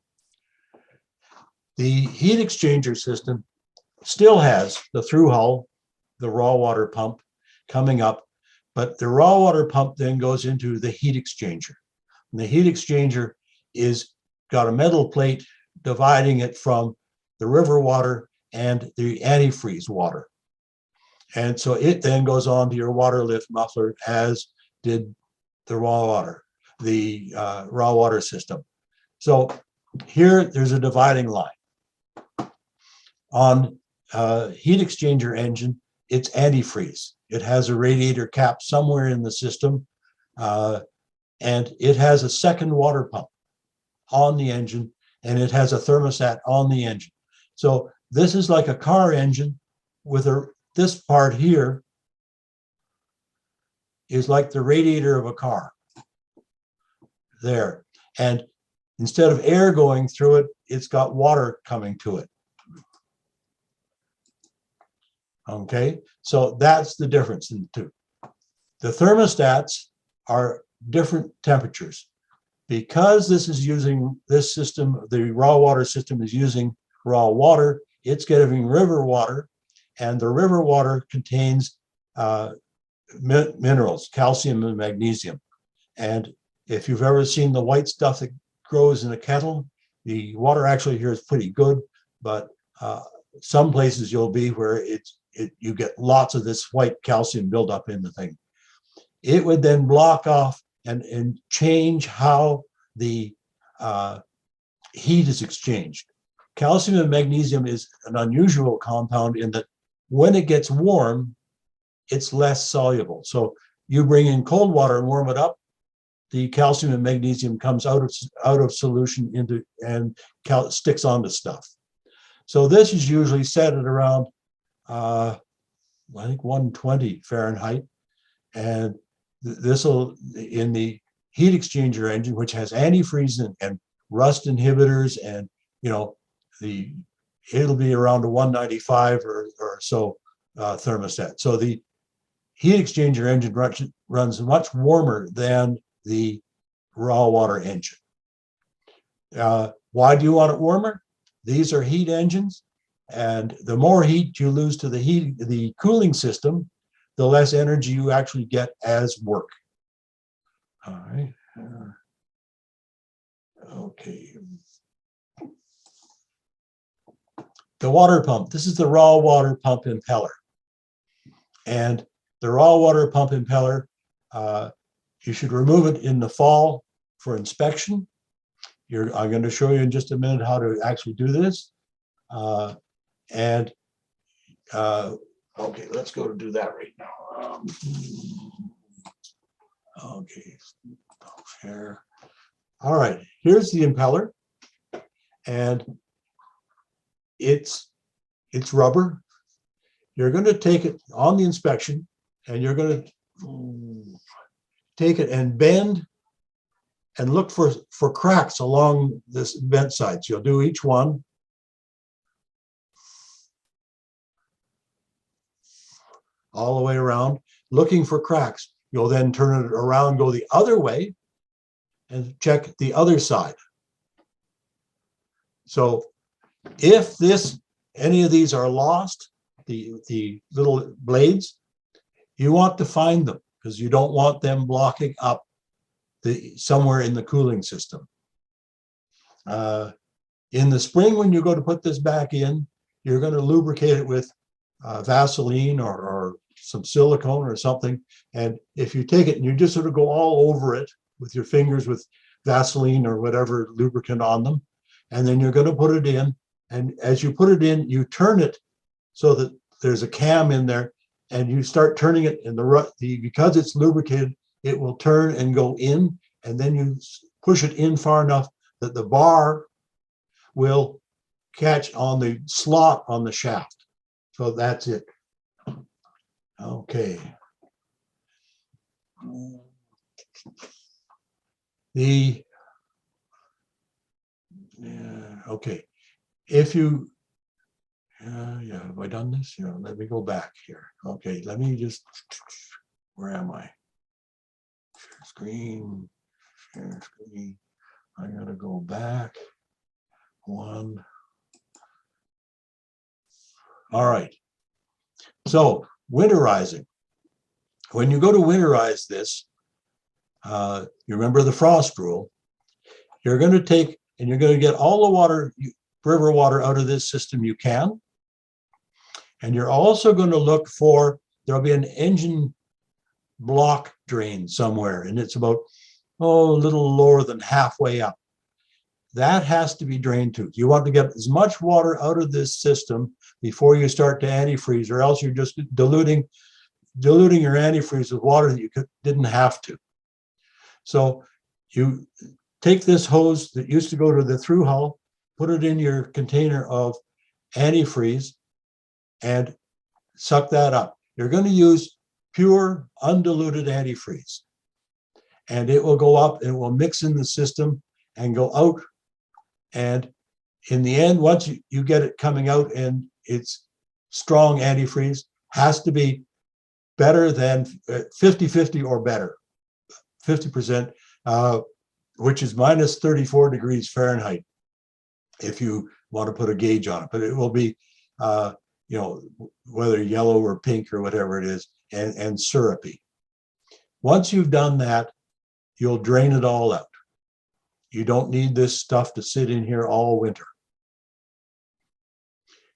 The heat exchanger system still has the through hull, the raw water pump coming up, but the raw water pump then goes into the heat exchanger. And the heat exchanger is got a metal plate dividing it from the river water and the antifreeze water. And so it then goes on to your water lift muffler, as did the raw water system. So here there's a dividing line. On heat exchanger engine, it's antifreeze. It has a radiator cap somewhere in the system, and it has a second water pump on the engine, and it has a thermostat on the engine. So this is like a car engine with this part here is like the radiator of a car there. And instead of air going through it, it's got water coming to it. Okay, so that's the difference in the two. The thermostats are different temperatures. Because this system, the raw water system is using raw water, it's getting river water, and the river water contains minerals, calcium and magnesium. And if you've ever seen the white stuff that grows in a kettle, the water actually here is pretty good, but some places you'll be where you get lots of this white calcium buildup in the thing. It would then block off and change how the heat is exchanged. Calcium and magnesium is an unusual compound in that when it gets warm, it's less soluble. So you bring in cold water and warm it up, the calcium and magnesium comes out of solution into and sticks onto stuff. So this is usually set at around I think 120 Fahrenheit, and this will, in the heat exchanger engine, which has antifreeze and rust inhibitors, and it'll be around a 195 or so thermostat. So the heat exchanger engine runs much warmer than the raw water engine. Why do you want it warmer? These are heat engines, and the more heat you lose to the cooling system, the less energy you actually get as work. All right. Okay. The water pump. This is the raw water pump impeller. And the raw water pump impeller, you should remove it in the fall for inspection. I'm going to show you in just a minute how to actually do this. Okay, let's go to do that right now. Okay, here. All right, here's the impeller, and it's rubber. You're going to take it on the inspection, and you're going to take it and bend and look for cracks along this vent sides. You'll do each one. All the way around, looking for cracks. You'll then turn it around, go the other way, and check the other side. So if any of these are lost, the little blades, you want to find them because you don't want them blocking up somewhere in the cooling system. In the spring, when you go to put this back in, you're going to lubricate it with Vaseline or some silicone or something. And if you take it and you just sort of go all over it with your fingers with Vaseline or whatever lubricant on them, and then you're going to put it in. And as you put it in, you turn it so that there's a cam in there, and you start turning it, and because it's lubricated, it will turn and go in, and then you push it in far enough that the bar will catch on the slot on the shaft. So that's it. Okay. Okay. If you, have I done this? Let me go back here. Okay, let me just, where am I? screen, share screen. I gotta go back one. All right. So winterizing. When you go to winterize this, you remember the frost rule. You're going to take and you're going to get all the water, river water out of this system you can. And you're also going to look for, there'll be an engine block drain somewhere, and it's about, a little lower than halfway up. That has to be drained too. You want to get as much water out of this system before you start to antifreeze, or else you're just diluting your antifreeze with water that you didn't have to. So you take this hose that used to go to the through hull, put it in your container of antifreeze, and suck that up. You're going to use pure, undiluted antifreeze. And it will go up and it will mix in the system and go out. And in the end, once you get it coming out and it's strong antifreeze, has to be better than 50-50 or better, 50%, which is minus 34 degrees Fahrenheit, if you want to put a gauge on it. But it will be, whether yellow or pink or whatever it is, and syrupy. Once you've done that, you'll drain it all out. You don't need this stuff to sit in here all winter.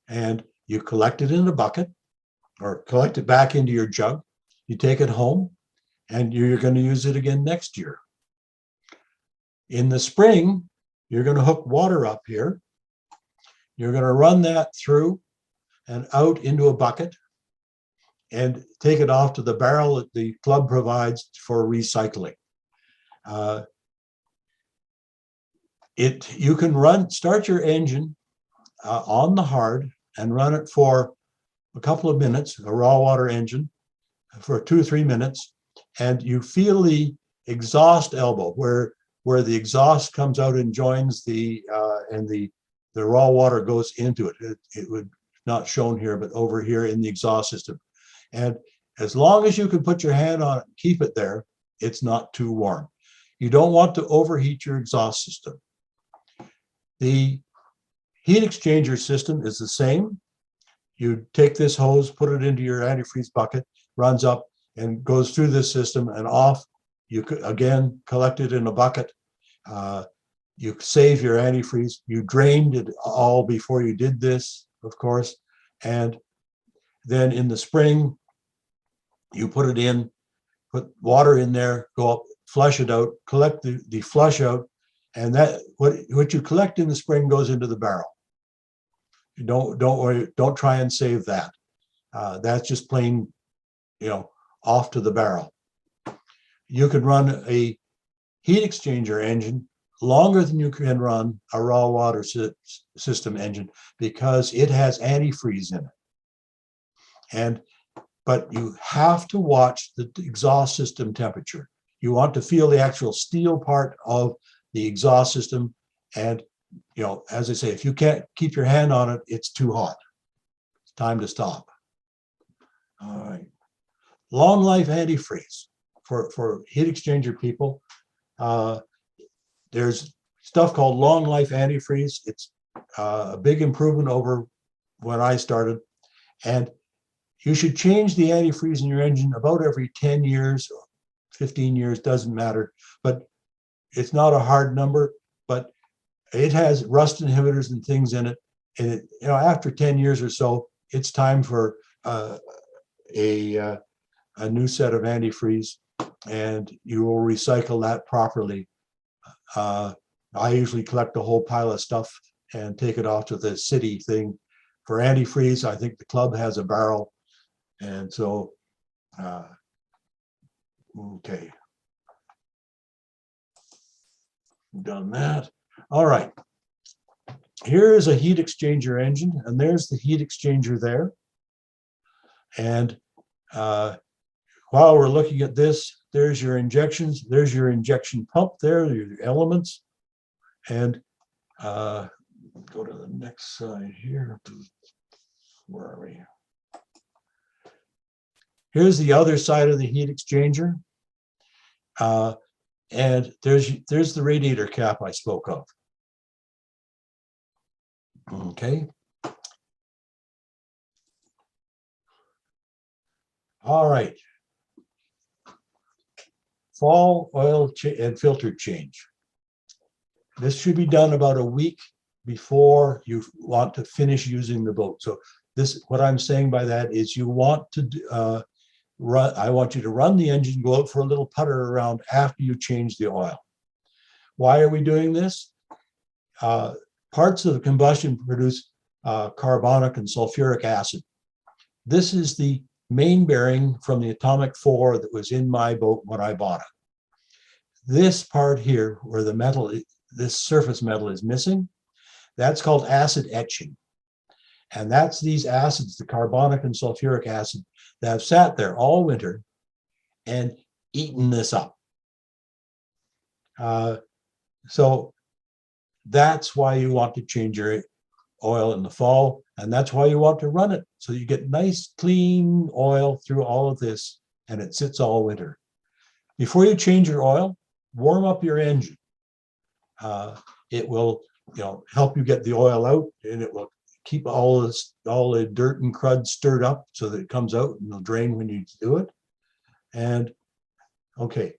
And you collect it in a bucket or collect it back into your jug. You take it home and you're going to use it again next year. In the spring, you're going to hook water up here. You're going to run that through and out into a bucket and take it off to the barrel that the club provides for recycling. You can start your engine on the hard and run it for a couple of minutes, a raw water engine, for 2 or 3 minutes, and you feel the exhaust elbow where the exhaust comes out and joins the raw water goes into it. It would not shown here, but over here in the exhaust system. And as long as you can put your hand on it and keep it there, it's not too warm. You don't want to overheat your exhaust system. The heat exchanger system is the same. You take this hose, put it into your antifreeze bucket, runs up and goes through this system and off. You could again collect it in a bucket. You save your antifreeze. You drained it all before you did this, of course. And then in the spring, you put it in, put water in there, go up, flush it out, collect the flush out, and that what you collect in the spring goes into the barrel. You don't worry, don't try and save that. That's just plain, off to the barrel. You can run a heat exchanger engine longer than you can run a raw water system engine because it has antifreeze in it. But you have to watch the exhaust system temperature. You want to feel the actual steel part of the exhaust system. And, as I say, if you can't keep your hand on it, it's too hot. It's time to stop. All right. Long life antifreeze for heat exchanger people. There's stuff called long life antifreeze. It's a big improvement over when I started. And you should change the antifreeze in your engine about every 10 years or 15 years, doesn't matter. But it's not a hard number, but it has rust inhibitors and things in it. And after 10 years or so, it's time for a new set of antifreeze, and you will recycle that properly. I usually collect a whole pile of stuff and take it off to the city thing. For antifreeze, I think the club has a barrel. And so, okay. Done that. All right. Here is a heat exchanger engine, and there's the heat exchanger there. And while we're looking at this, there's your injections, there's your injection pump there, your elements. And go to the next slide here. Where are we? Here's the other side of the heat exchanger. And there's the radiator cap I spoke of. Okay. All right. Fall oil and filter change. This should be done about a week before you want to finish using the boat. So this, what I'm saying by that is you want to I want you to run the engine, go out for a little putter around after you change the oil. Why are we doing this? Parts of the combustion produce carbonic and sulfuric acid. This is the main bearing from the atomic 4 that was in my boat when I bought it. This part here, where the metal, this surface metal is missing, that's called acid etching. And that's these acids, the carbonic and sulfuric acid, that have sat there all winter and eaten this up. So that's why you want to change your oil in the fall, and that's why you want to run it, so you get nice, clean oil through all of this, and it sits all winter. Before you change your oil, warm up your engine. It will, help you get the oil out, and it will keep all the dirt and crud stirred up so that it comes out and it'll drain when you do it. And okay,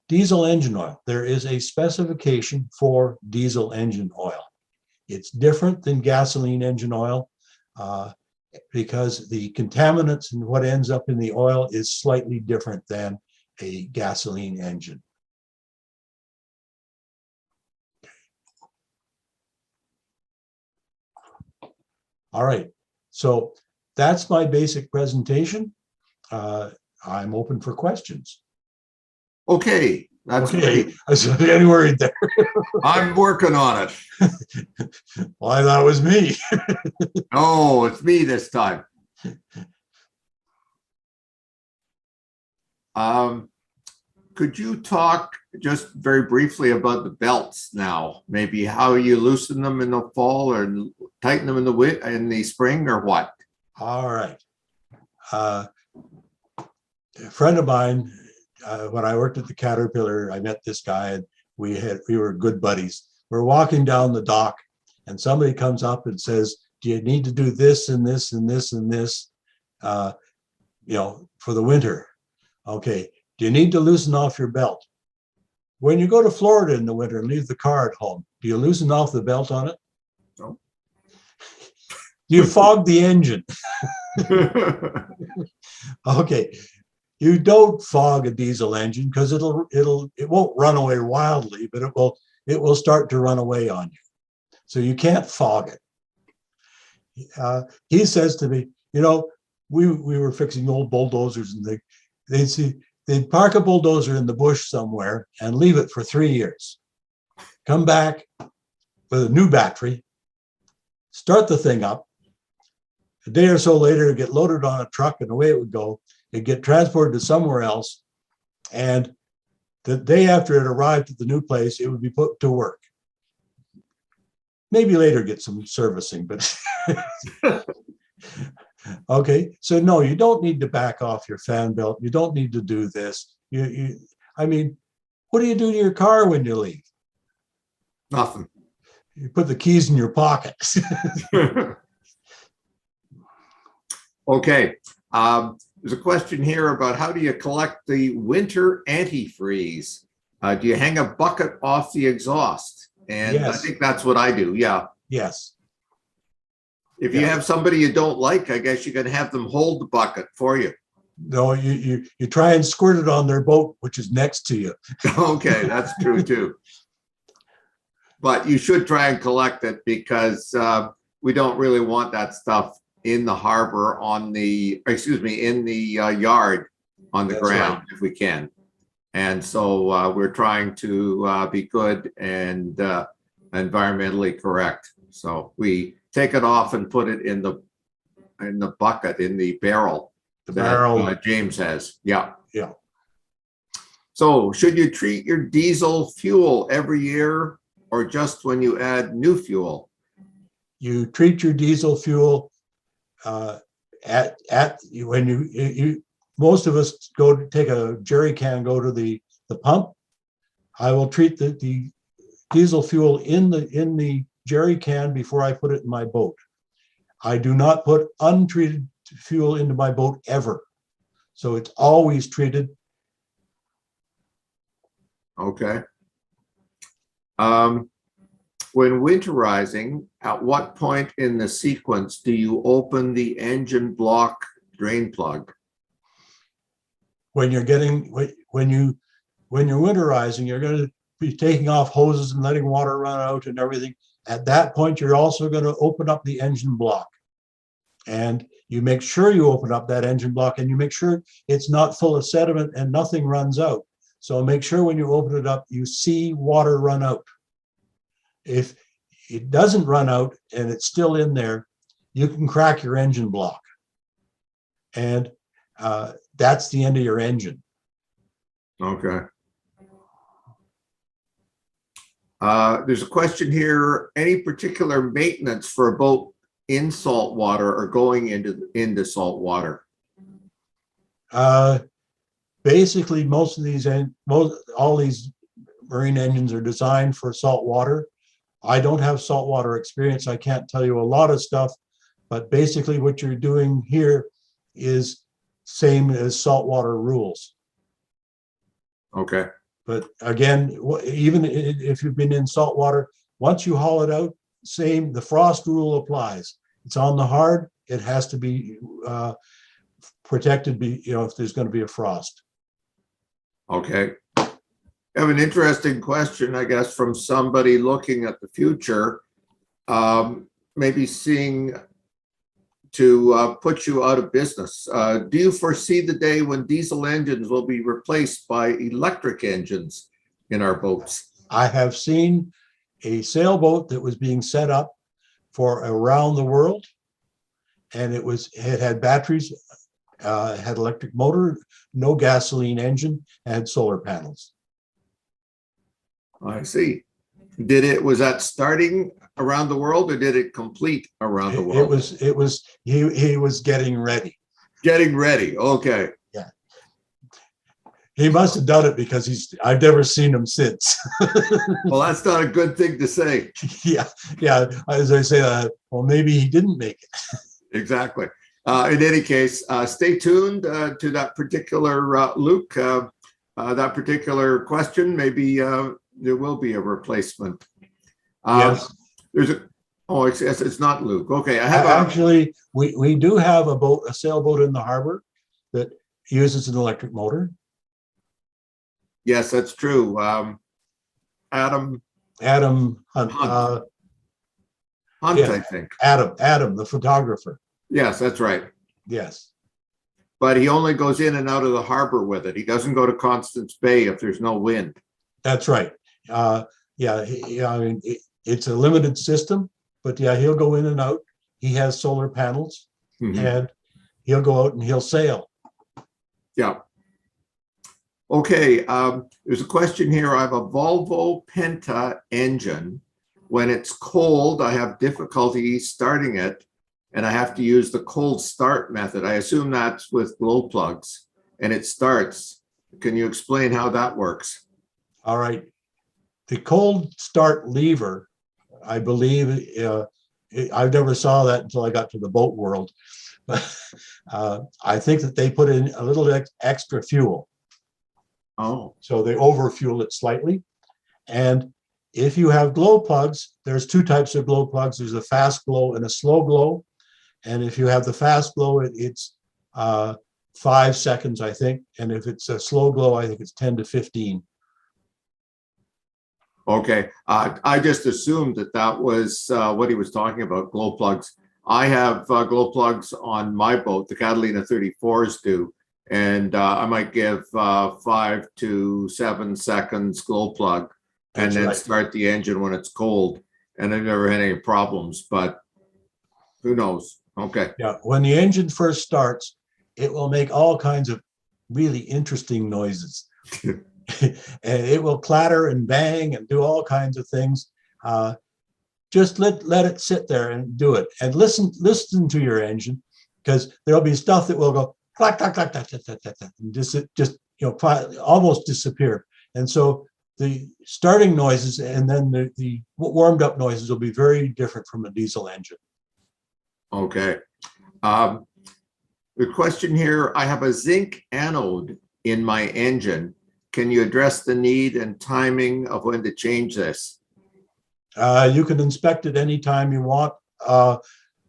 diesel engine oil. There is a specification for diesel engine oil. It's different than gasoline engine oil because the contaminants and what ends up in the oil is slightly different than a gasoline engine. All right, so that's my basic presentation. I'm open for questions. Okay, that's Okay, great. I was getting worried there. I'm working on it. Well, I thought it was me. Oh, it's me this time. Could you talk just very briefly about the belts now? Maybe how you loosen them in the fall or tighten them in the spring, or what? All right. A friend of mine, when I worked at the Caterpillar, I met this guy and we were good buddies. We're walking down the dock and somebody comes up and says, do you need to do this and this and this and this, for the winter? Okay. Do you need to loosen off your belt? When you go to Florida in the winter and leave the car at home, do you loosen off the belt on it? No. Do you fog the engine? Okay. You don't fog a diesel engine because it won't run away wildly, but it will start to run away on you. So you can't fog it. He says to me, we were fixing old bulldozers and they'd park a bulldozer in the bush somewhere and leave it for 3 years. Come back with a new battery, start the thing up. A day or so later, it'd get loaded on a truck and away it would go. It'd get transported to somewhere else. And the day after it arrived at the new place, it would be put to work. Maybe later get some servicing, but okay. So no, you don't need to back off your fan belt. You don't need to do this. I mean, what do you do to your car when you leave? Nothing. You put the keys in your pocket. Okay. There's a question here about how do you collect the winter antifreeze? Do you hang a bucket off the exhaust? And Yes. I think that's what I do. Yeah. Yes. If you have somebody you don't like, I guess you can have them hold the bucket for you. No, you try and squirt it on their boat, which is next to you. Okay, that's true too. But you should try and collect it because we don't really want that stuff in the harbor in the yard on the That's ground right. if we can. And so we're trying to be good and environmentally correct. So we take it off and put it in the bucket, in the barrel. The that, barrel. James has. Yeah. Yeah. So should you treat your diesel fuel every year or just when you add new fuel? You treat your diesel fuel when you most of us go to take a jerry can, go to the pump. I will treat the diesel fuel in the jerry can before I put it in my boat. I do not put untreated fuel into my boat ever. So it's always treated. Okay. When winterizing, at what point in the sequence do you open the engine block drain plug? When you're winterizing, you're going to be taking off hoses and letting water run out and everything. At that point, you're also going to open up the engine block. And you make sure you open up that engine block, and you make sure it's not full of sediment and nothing runs out. So make sure when you open it up, you see water run out. If it doesn't run out and it's still in there, you can crack your engine block. And that's the end of your engine. Okay. There's a question here, any particular maintenance for a boat in salt water or going into salt water? Basically, all these marine engines are designed for salt water. I don't have saltwater experience. I can't tell you a lot of stuff, but basically what you're doing here is same as saltwater rules. Okay. But again, even if you've been in saltwater, once you haul it out, the frost rule applies. It's on the hard. It has to be protected, if there's going to be a frost. Okay. I have an interesting question, I guess, from somebody looking at the future, maybe seeing to put you out of business. Do you foresee the day when diesel engines will be replaced by electric engines in our boats? I have seen a sailboat that was being set up for around the world, and it had batteries, had electric motor, no gasoline engine, and had solar panels. I see. Was that starting around the world, or did it complete around the world? He was getting ready. Getting ready. Okay. Yeah. He must have done it because I've never seen him since. Well, that's not a good thing to say. Yeah. As I say, well, maybe he didn't make it. Exactly. In any case, stay tuned to that particular Luke, that particular question. Maybe there will be a replacement. Yes. It's not Luke. Okay, Actually, we do have a sailboat in the harbor that uses an electric motor. Yes, that's true. Adam Hunt, Hunt, yeah. I think. Adam, the photographer. Yes, that's right. Yes. But he only goes in and out of the harbor with it. He doesn't go to Constance Bay if there's no wind. That's right. I mean, it's a limited system, but yeah, he'll go in and out. He has solar panels, and he'll go out and he'll sail. Yeah. Okay. There's a question here. I have a Volvo Penta engine. When it's cold, I have difficulty starting it, and I have to use the cold start method. I assume that's with glow plugs, and it starts. Can you explain how that works? All right. The cold start lever, I believe, I never saw that until I got to the boat world. But I think that they put in a little extra fuel. Oh. So they overfuel it slightly. And if you have glow plugs, there's two types of glow plugs. There's a fast glow and a slow glow. And if you have the fast glow, it's 5 seconds, I think. And if it's a slow glow, I think it's 10 to 15. Okay. I just assumed that was what he was talking about, glow plugs. I have glow plugs on my boat, the Catalina 34s do. And I might give 5 to 7 seconds glow plug and That's then right. start the engine when it's cold. And I've never had any problems, but who knows? Okay. Yeah, when the engine first starts, it will make all kinds of really interesting noises. And it will clatter and bang and do all kinds of things. Just let it sit there and do it. And listen to your engine, because there'll be stuff that will go clack, clack, clack, clack, clack, clack, clack, clack, and just almost disappear. And so the starting noises and then the warmed up noises will be very different from a diesel engine. Okay. Um, The question here, I have a zinc anode in my engine. Can you address the need and timing of when to change this? You can inspect it anytime you want.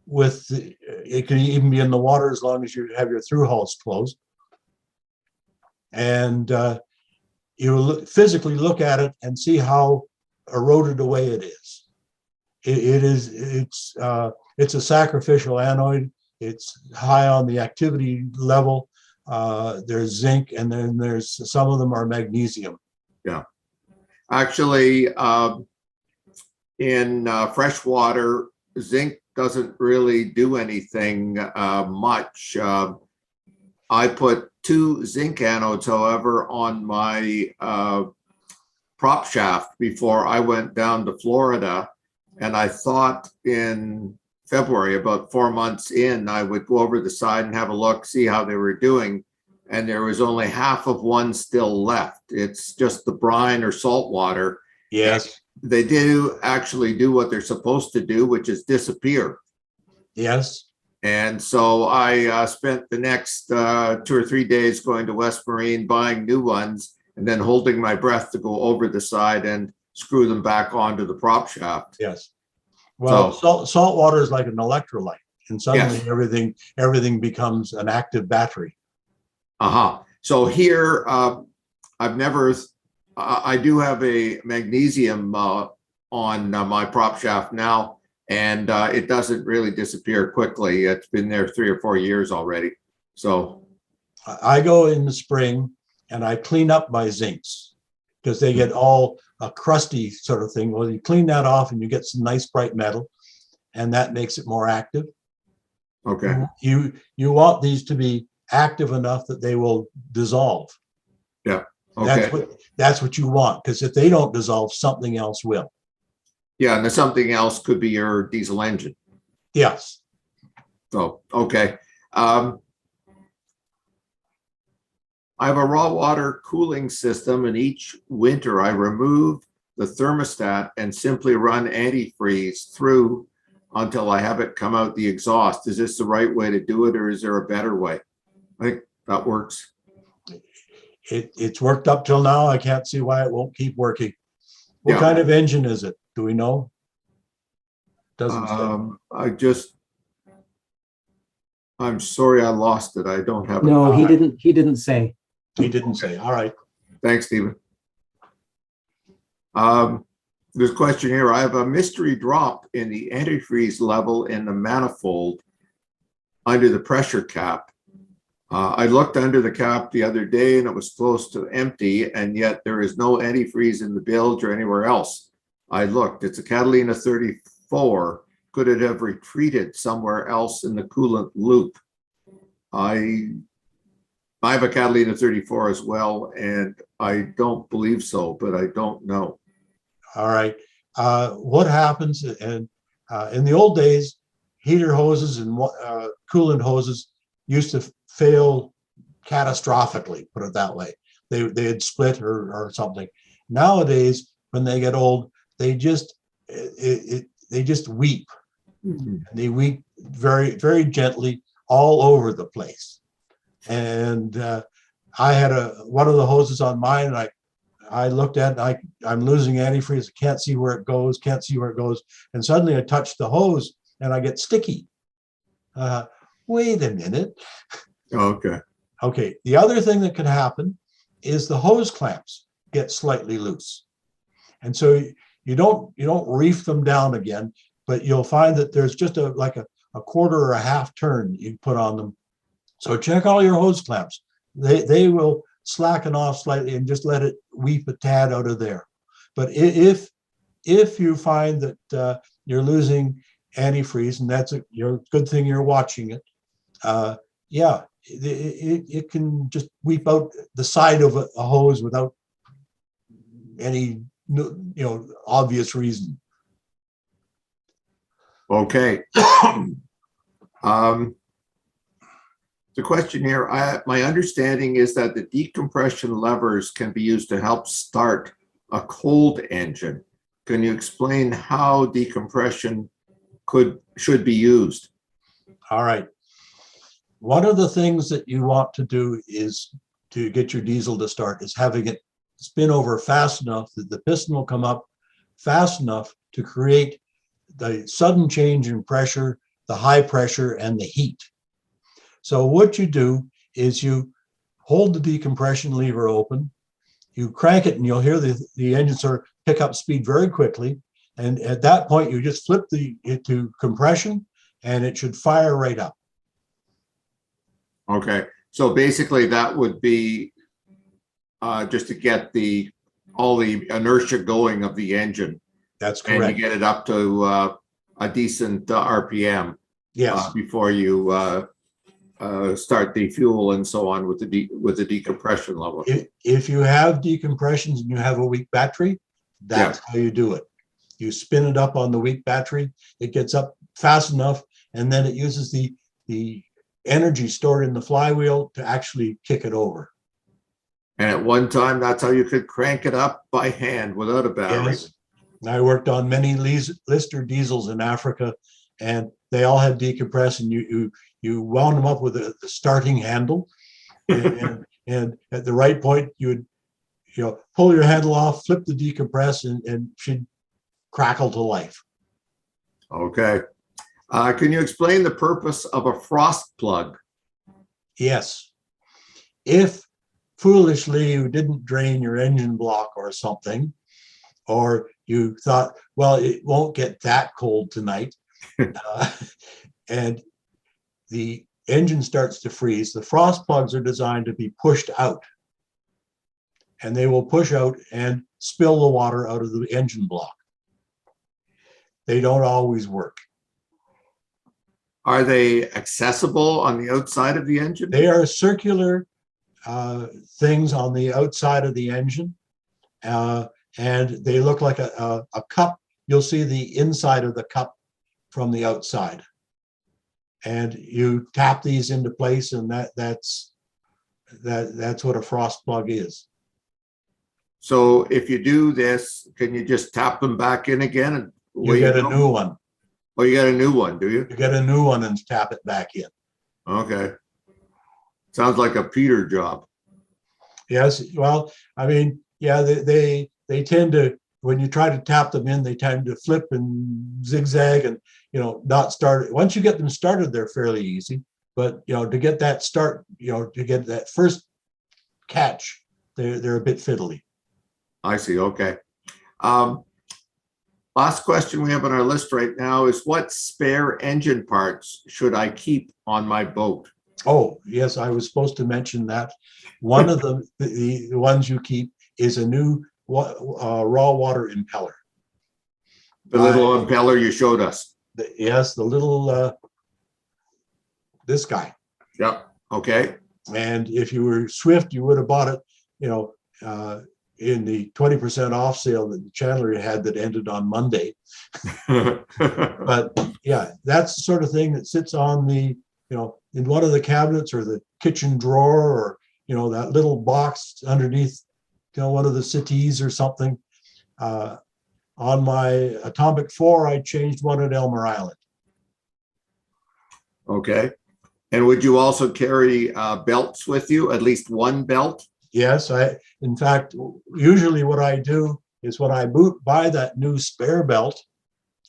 It can even be in the water as long as you have your through hulls closed. And you physically look at it and see how eroded away it is. It's a sacrificial anode. It's high on the activity level. There's zinc, and then there's some of them are magnesium. Yeah. Actually, in freshwater, zinc doesn't really do anything much. I put 2 zinc anodes, however, on my prop shaft before I went down to Florida. And I thought in February, about 4 months in, I would go over the side and have a look, see how they were doing. And there was only half of one still left. It's just the brine or salt water. Yes. They do actually do what they're supposed to do, which is disappear. Yes. And so I spent the next 2 or 3 days going to West Marine, buying new ones, and then holding my breath to go over the side and screw them back onto the prop shaft. Yes. Well, salt water is like an electrolyte, and suddenly Yes. everything becomes an active battery. So here, I've never, I do have a magnesium on my prop shaft now, and it doesn't really disappear quickly. It's been there 3 or 4 years already. So I go in the spring and I clean up my zincs because they get all a crusty sort of thing. Well, you clean that off and you get some nice bright metal, and that makes it more active. okay. You want these to be active enough that they will dissolve. Yeah. Okay. That's what you want, because if they don't dissolve, something else will. Yeah, and then something else could be your diesel engine. Yes. So, okay. I have a raw water cooling system, and each winter I remove the thermostat and simply run antifreeze through until I have it come out the exhaust. Is this the right way to do it, or is there a better way? I think that works. It's worked up till now. I can't see why it won't keep working. What kind of engine is it? Do we know? Doesn't say. I'm sorry I lost it. I don't have it. No, he didn't say. He didn't say. All right. Thanks, Stephen. There's a question here. I have a mystery drop in the antifreeze level in the manifold under the pressure cap. I looked under the cap the other day and it was close to empty, and yet there is no antifreeze in the bilge or anywhere else. I looked. It's a Catalina 34. Could it have retreated somewhere else in the coolant loop? I have a Catalina 34 as well, and I don't believe so, but I don't know. All right. What happens, and in the old days, heater hoses and coolant hoses used to fail catastrophically, put it that way. They'd split or something. Nowadays, when they get old, they just weep. Mm-hmm. They weep very, very gently all over the place. And I had one of the hoses on mine, and I looked at it, I'm losing antifreeze. I can't see where it goes, And suddenly I touch the hose and I get sticky. Wait a minute. Okay. Okay. The other thing that can happen is the hose clamps get slightly loose. And so you don't reef them down again, but you'll find that there's just like a quarter or a half turn you put on them. So check all your hose clamps. They will slacken off slightly and just let it weep a tad out of there. But if you find that you're losing antifreeze, and that's a good thing you're watching it, it can just weep out the side of a hose without any obvious reason. Okay. The question here, my understanding is that the decompression levers can be used to help start a cold engine. Can you explain how decompression should be used? All right. One of the things that you want to do is to get your diesel to start is having it spin over fast enough that the piston will come up fast enough to create the sudden change in pressure, the high pressure, and the heat. So what you do is you hold the decompression lever open, you crank it, and you'll hear the engine sort of pick up speed very quickly. And at that point, you just flip it to compression, and it should fire right up. Okay, so basically that would be just to get all the inertia going of the engine. That's And correct. you get it up to a decent RPM Yes. before you start the fuel and so on with the decompression level. If you have decompressions and you have a weak battery, that's how you do it. You spin it up on the weak battery, it gets up fast enough, and then it uses the energy stored in the flywheel to actually kick it over. And at one time, that's how you could crank it up by hand without a battery. Yes. I worked on many Lister diesels in Africa, and they all had decompress, and you wound them up with the starting handle, and at the right point you would pull your handle off, flip the decompress, and she'd crackle to life. Okay. Can you explain the purpose of a frost plug? Yes. If foolishly you didn't drain your engine block or something, or you thought, well, it won't get that cold tonight, and the engine starts to freeze, the frost plugs are designed to be pushed out. And they will push out and spill the water out of the engine block. They don't always work. Are they accessible on the outside of the engine? They are circular things on the outside of the engine, and they look like a cup. You'll see the inside of the cup from the outside, and you tap these into place, and that's what a frost plug is. So if you do this, can you just tap them back in again? And You get a new one. Oh, you got a new one, do you? You get a new one and tap it back in. Okay. Sounds like a Peter job. Yes, well, I mean, yeah, they tend to, when you try to tap them in, they tend to flip and zigzag and, not start. Once you get them started, they're fairly easy. But, to get that start, to get that first catch, they're a bit fiddly. I see. Okay. Last question we have on our list right now is what spare engine parts should I keep on my boat? Oh, yes, I was supposed to mention that. One of the ones you keep is a new raw water impeller. The little impeller you showed us. Yes, the little, this guy. Yep. Okay. And if you were Swift, you would have bought it, in the 20% off sale that Chandler had that ended on Monday. But yeah, that's the sort of thing that sits on the, in one of the cabinets or the kitchen drawer, or, that little box underneath, one of the settees or something. On my Atomic 4, I changed one at Elmer Island. Okay. And would you also carry belts with you, at least one belt? Yes, in fact, usually what I do is when I buy that new spare belt,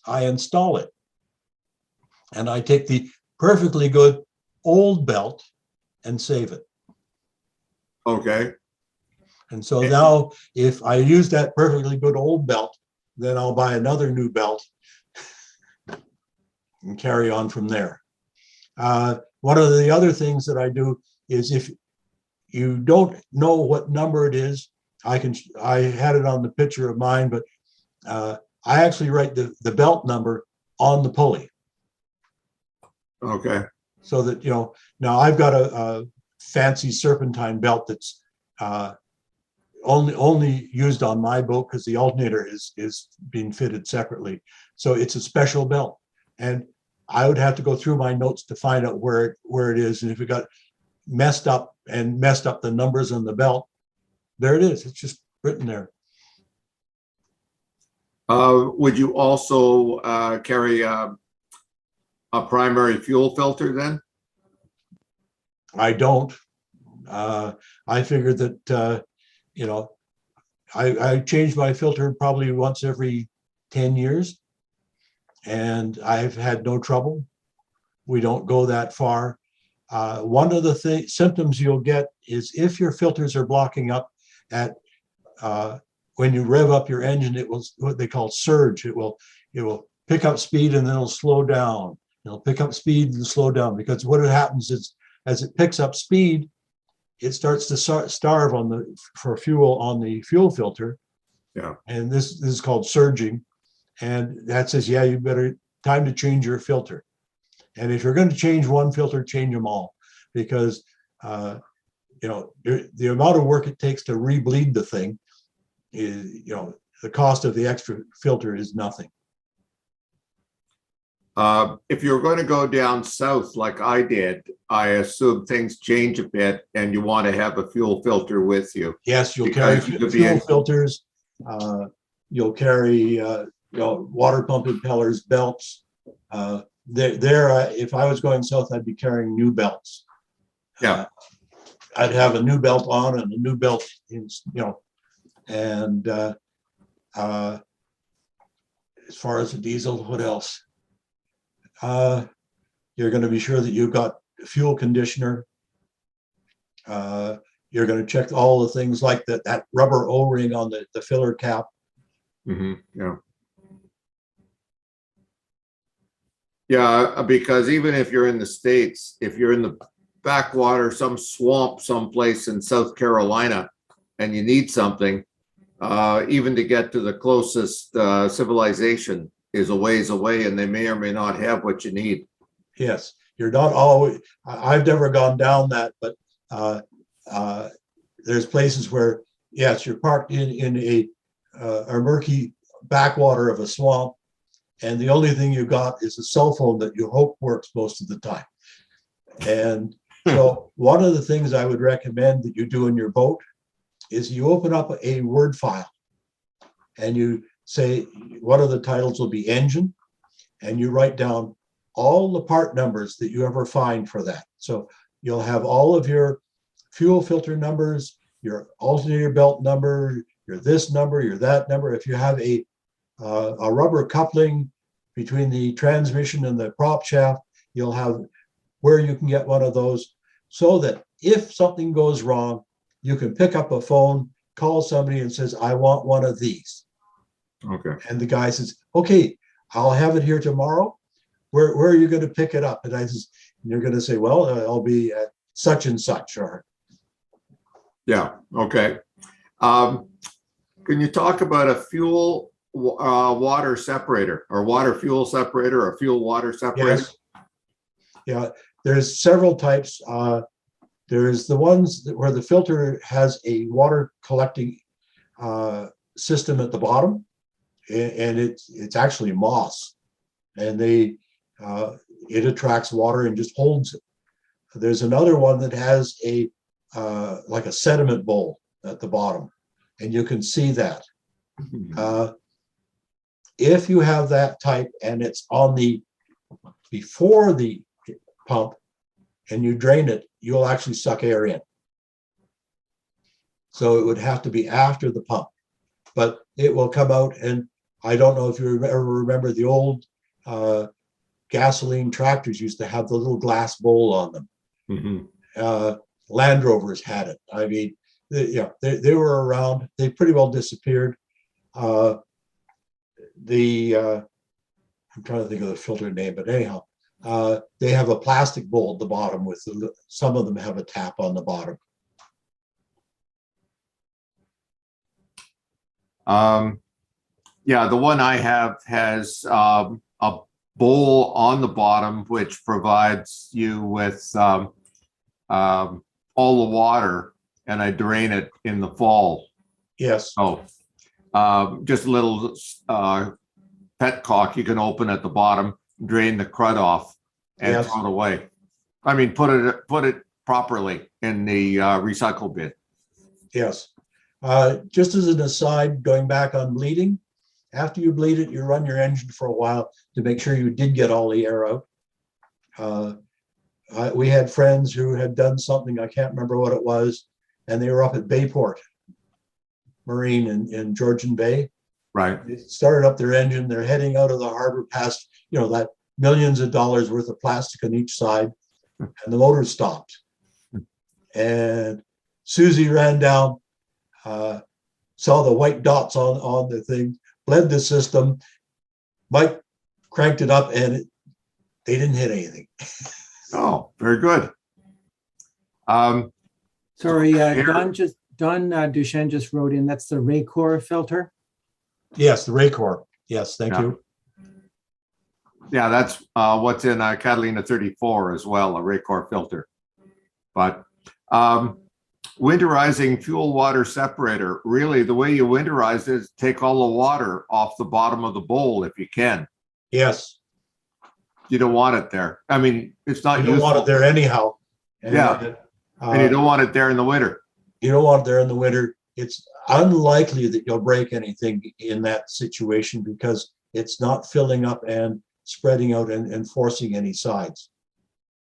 I install it. And I take the perfectly good old belt and save it. Okay. And so now if I use that perfectly good old belt, then I'll buy another new belt and carry on from there. One of the other things that I do is, if you don't know what number it is, I had it on the picture of mine, but I actually write the belt number on the pulley. Okay. So that, now I've got a fancy serpentine belt that's only used on my boat because the alternator is being fitted separately. So it's a special belt. And I would have to go through my notes to find out where it is. And if it got messed up the numbers on the belt, there it is. It's just written there. Would you also carry a primary fuel filter then? I don't. I figured that, I change my filter probably once every 10 years, and I've had no trouble. We don't go that far. One of the symptoms you'll get is if your filters are blocking up at when you rev up your engine, it will, what they call surge. It will pick up speed and then it'll slow down. It'll pick up speed and slow down, because what happens is as it picks up speed, it starts to starve for fuel on the fuel filter. Yeah. And this is called surging. And that says, yeah, you better time to change your filter. And if you're going to change one filter, change them all, because the amount of work it takes to rebleed the thing is, the cost of the extra filter is nothing. If you're going to go down south like I did, I assume things change a bit and you want to have a fuel filter with you. Yes, you'll carry Because you could be fuel in- filters. You'll carry water pump impellers, belts. If I was going south, I'd be carrying new belts. Yeah. I'd have a new belt on and a new belt in, and as far as the diesel, what else? You're going to be sure that you've got fuel conditioner. You're going to check all the things like that rubber O-ring on the filler cap. Yeah. Yeah, because even if you're in the States, if you're in the backwater, some swamp, someplace in South Carolina, and you need something, even to get to the closest civilization is a ways away, and they may or may not have what you need. Yes, you're not always, I've never gone down that, but there's places where, yes, you're parked in a murky backwater of a swamp, and the only thing you got is a cell phone that you hope works most of the time. And so one of the things I would recommend that you do in your boat is you open up a Word file and you say, one of the titles will be engine, and you write down all the part numbers that you ever find for that. So you'll have all of your fuel filter numbers, your alternator belt number, your this number, your that number. If you have a rubber coupling between the transmission and the prop shaft, you'll have where you can get one of those, so that if something goes wrong, you can pick up a phone, call somebody and says, I want one of these. Okay. And the guy says, okay, I'll have it here tomorrow. Where are you going to pick it up? And I says, you're going to say, well, I'll be at such and such. Or Yeah. Okay. Can you talk about a fuel water separator, or water fuel separator, or fuel water separator? yes, yeah, there's several types. There's the ones where the filter has a water collecting system at the bottom, and it's actually moss, and it attracts water and just holds it. There's another one that has a like a sediment bowl at the bottom, and you can see that. If you have that type and it's on before the pump and you drain it, you'll actually suck air in. So it would have to be after the pump, but it will come out. And I don't know if you ever remember the old gasoline tractors used to have the little glass bowl on them. Land Rovers had it. I mean, they were around. They pretty well disappeared. I'm trying to think of the filter name, but anyhow, they have a plastic bowl at the bottom with some of them have a tap on the bottom. Yeah, the one I have has a bowl on the bottom, which provides you with all the water, and I drain it in the fall. Yes. Oh, just a little petcock you can open at the bottom, drain the crud off, and Yes. throw it away. I mean, put it properly in the recycle bin. Yes. Just as an aside, going back on bleeding, after you bleed it, you run your engine for a while to make sure you did get all the air out. We had friends who had done something, I can't remember what it was, and they were up at Bayport Marine in Georgian Bay. Right. They started up their engine. They're heading out of the harbor past, that millions of dollars worth of plastic on each side, and the motor stopped. And Susie ran down, saw the white dots on the thing, bled the system. Mike cranked it up, and they didn't hit anything. Oh, very good. Sorry, Here- Don Duchesne just wrote in, that's the Raycor filter. Yes, the Raycor. Yes, thank Yeah. you. Yeah, that's what's in Catalina 34 as well, a Raycor filter. But winterizing fuel water separator, really the way you winterize it is take all the water off the bottom of the bowl if you can. Yes, You don't want it there. I mean, it's not you don't want it useful. there anyhow. Yeah. And you don't want it there in the winter. You don't want it there in the winter. It's unlikely that you'll break anything in that situation because it's not filling up and spreading out and forcing any sides.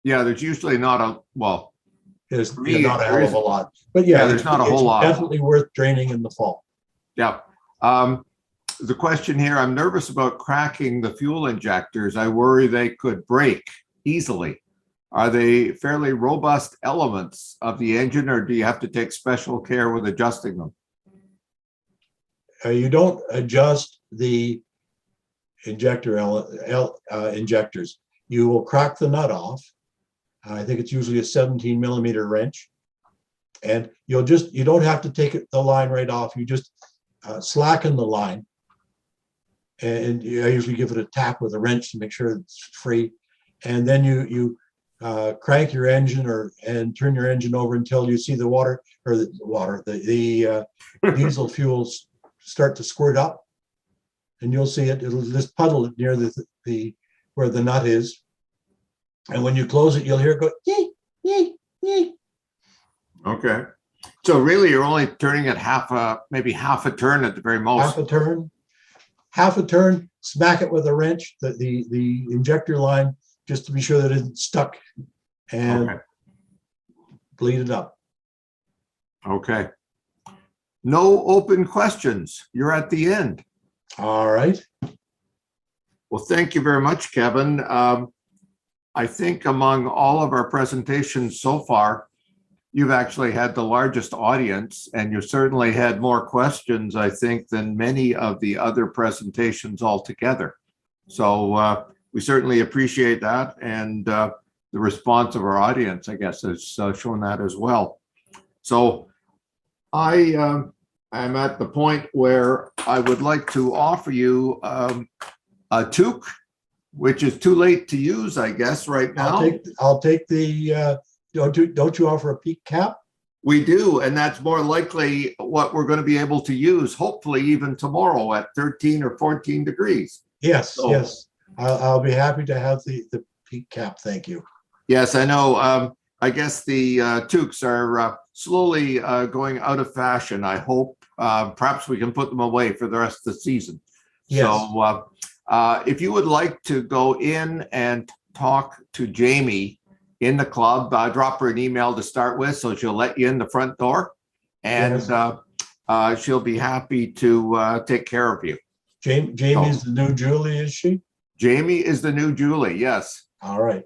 Yeah, there's usually not a, well, There's For me, not a there hell of is- a lot, but yeah, there's not a whole it's lot. definitely worth draining in the fall. yeah. The question here, I'm nervous about cracking the fuel injectors. I worry they could break easily. Are they fairly robust elements of the engine, or do you have to take special care with adjusting them? You don't adjust the injectors. You will crack the nut off. I think it's usually a 17 millimeter wrench. And you don't have to take the line right off. You just slacken the line. And I usually give it a tap with a wrench to make sure it's free. And then you crank your engine and turn your engine over until you see the diesel fuels start to squirt up. And you'll see it. It'll just puddle near the where the nut is. And when you close it, you'll hear it go, yee, yee, yee. Okay. So really, you're only turning it maybe half a turn at the very most. Half a turn, smack it with a wrench, the injector line, just to be sure that it's stuck, and Okay. bleed it up. Okay. No open questions. You're at the end. All right. Well, thank you very much, Kevin. I think among all of our presentations so far, you've actually had the largest audience, and you certainly had more questions, I think, than many of the other presentations altogether. So we certainly appreciate that, and the response of our audience, I guess, has shown that as well. So I am at the point where I would like to offer you a toque, which is too late to use, I guess, right now. I'll take the. Don't you offer a peak cap? We do, and that's more likely what we're going to be able to use, hopefully even tomorrow at 13 or 14 degrees. Yes, So- yes. I'll be happy to have the peak cap. Thank you. Yes, I know. I guess the toques are slowly going out of fashion. I hope perhaps we can put them away for the rest of the season. Yes. So if you would like to go in and talk to Jamie in the club, drop her an email to start with, so she'll let you in the front door, and she'll be happy to take care of you. Jamie's the new Julie, is she? Jamie is the new Julie, yes. All right.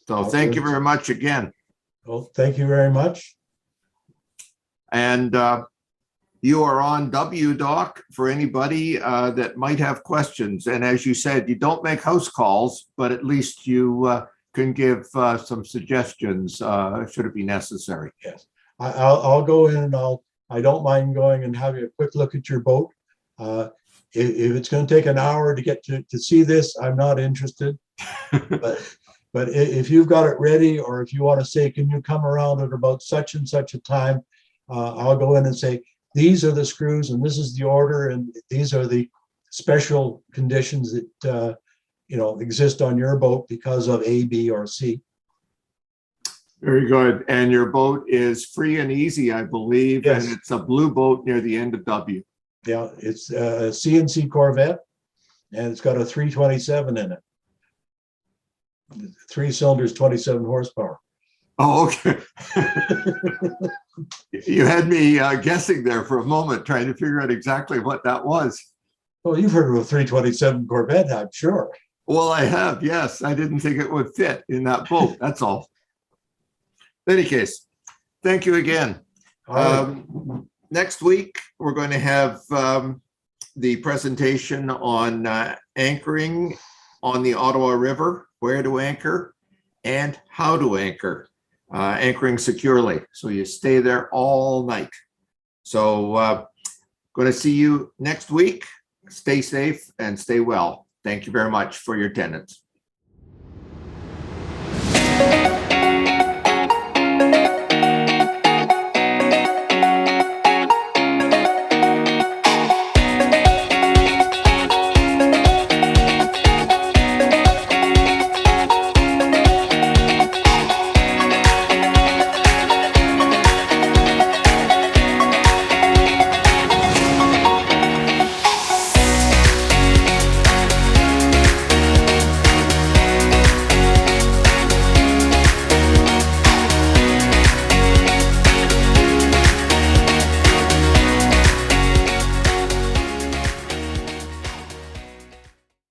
So thank you very much again. Well, thank you very much. And you are on WDoc for anybody that might have questions. And as you said, you don't make house calls, but at least you can give some suggestions should it be necessary. Yes, I'll go in and I don't mind going and having a quick look at your boat. If it's going to take an hour to get to see this, I'm not interested. But if you've got it ready, or if you want to say, can you come around at about such and such a time, I'll go in and say, these are the screws and this is the order and these are the special conditions that exist on your boat because of A, B, or C. Very good. And your boat is free and easy, I believe, Yes. and it's a blue boat near the end of W. Yeah, it's a CNC Corvette, and it's got a 327 in it. 3 cylinders, 27 horsepower. Oh, okay. You had me guessing there for a moment, trying to figure out exactly what that was. Well, you've heard of a 327 Corvette, I'm sure. Well, I have, yes. I didn't think it would fit in that boat. That's all. In any case, thank you again. All right. Next week, we're going to have the presentation on anchoring on the Ottawa River, where to anchor and how to anchor, anchoring securely. So you stay there all night. So going to see you next week. Stay safe and stay well. Thank you very much for your attendance.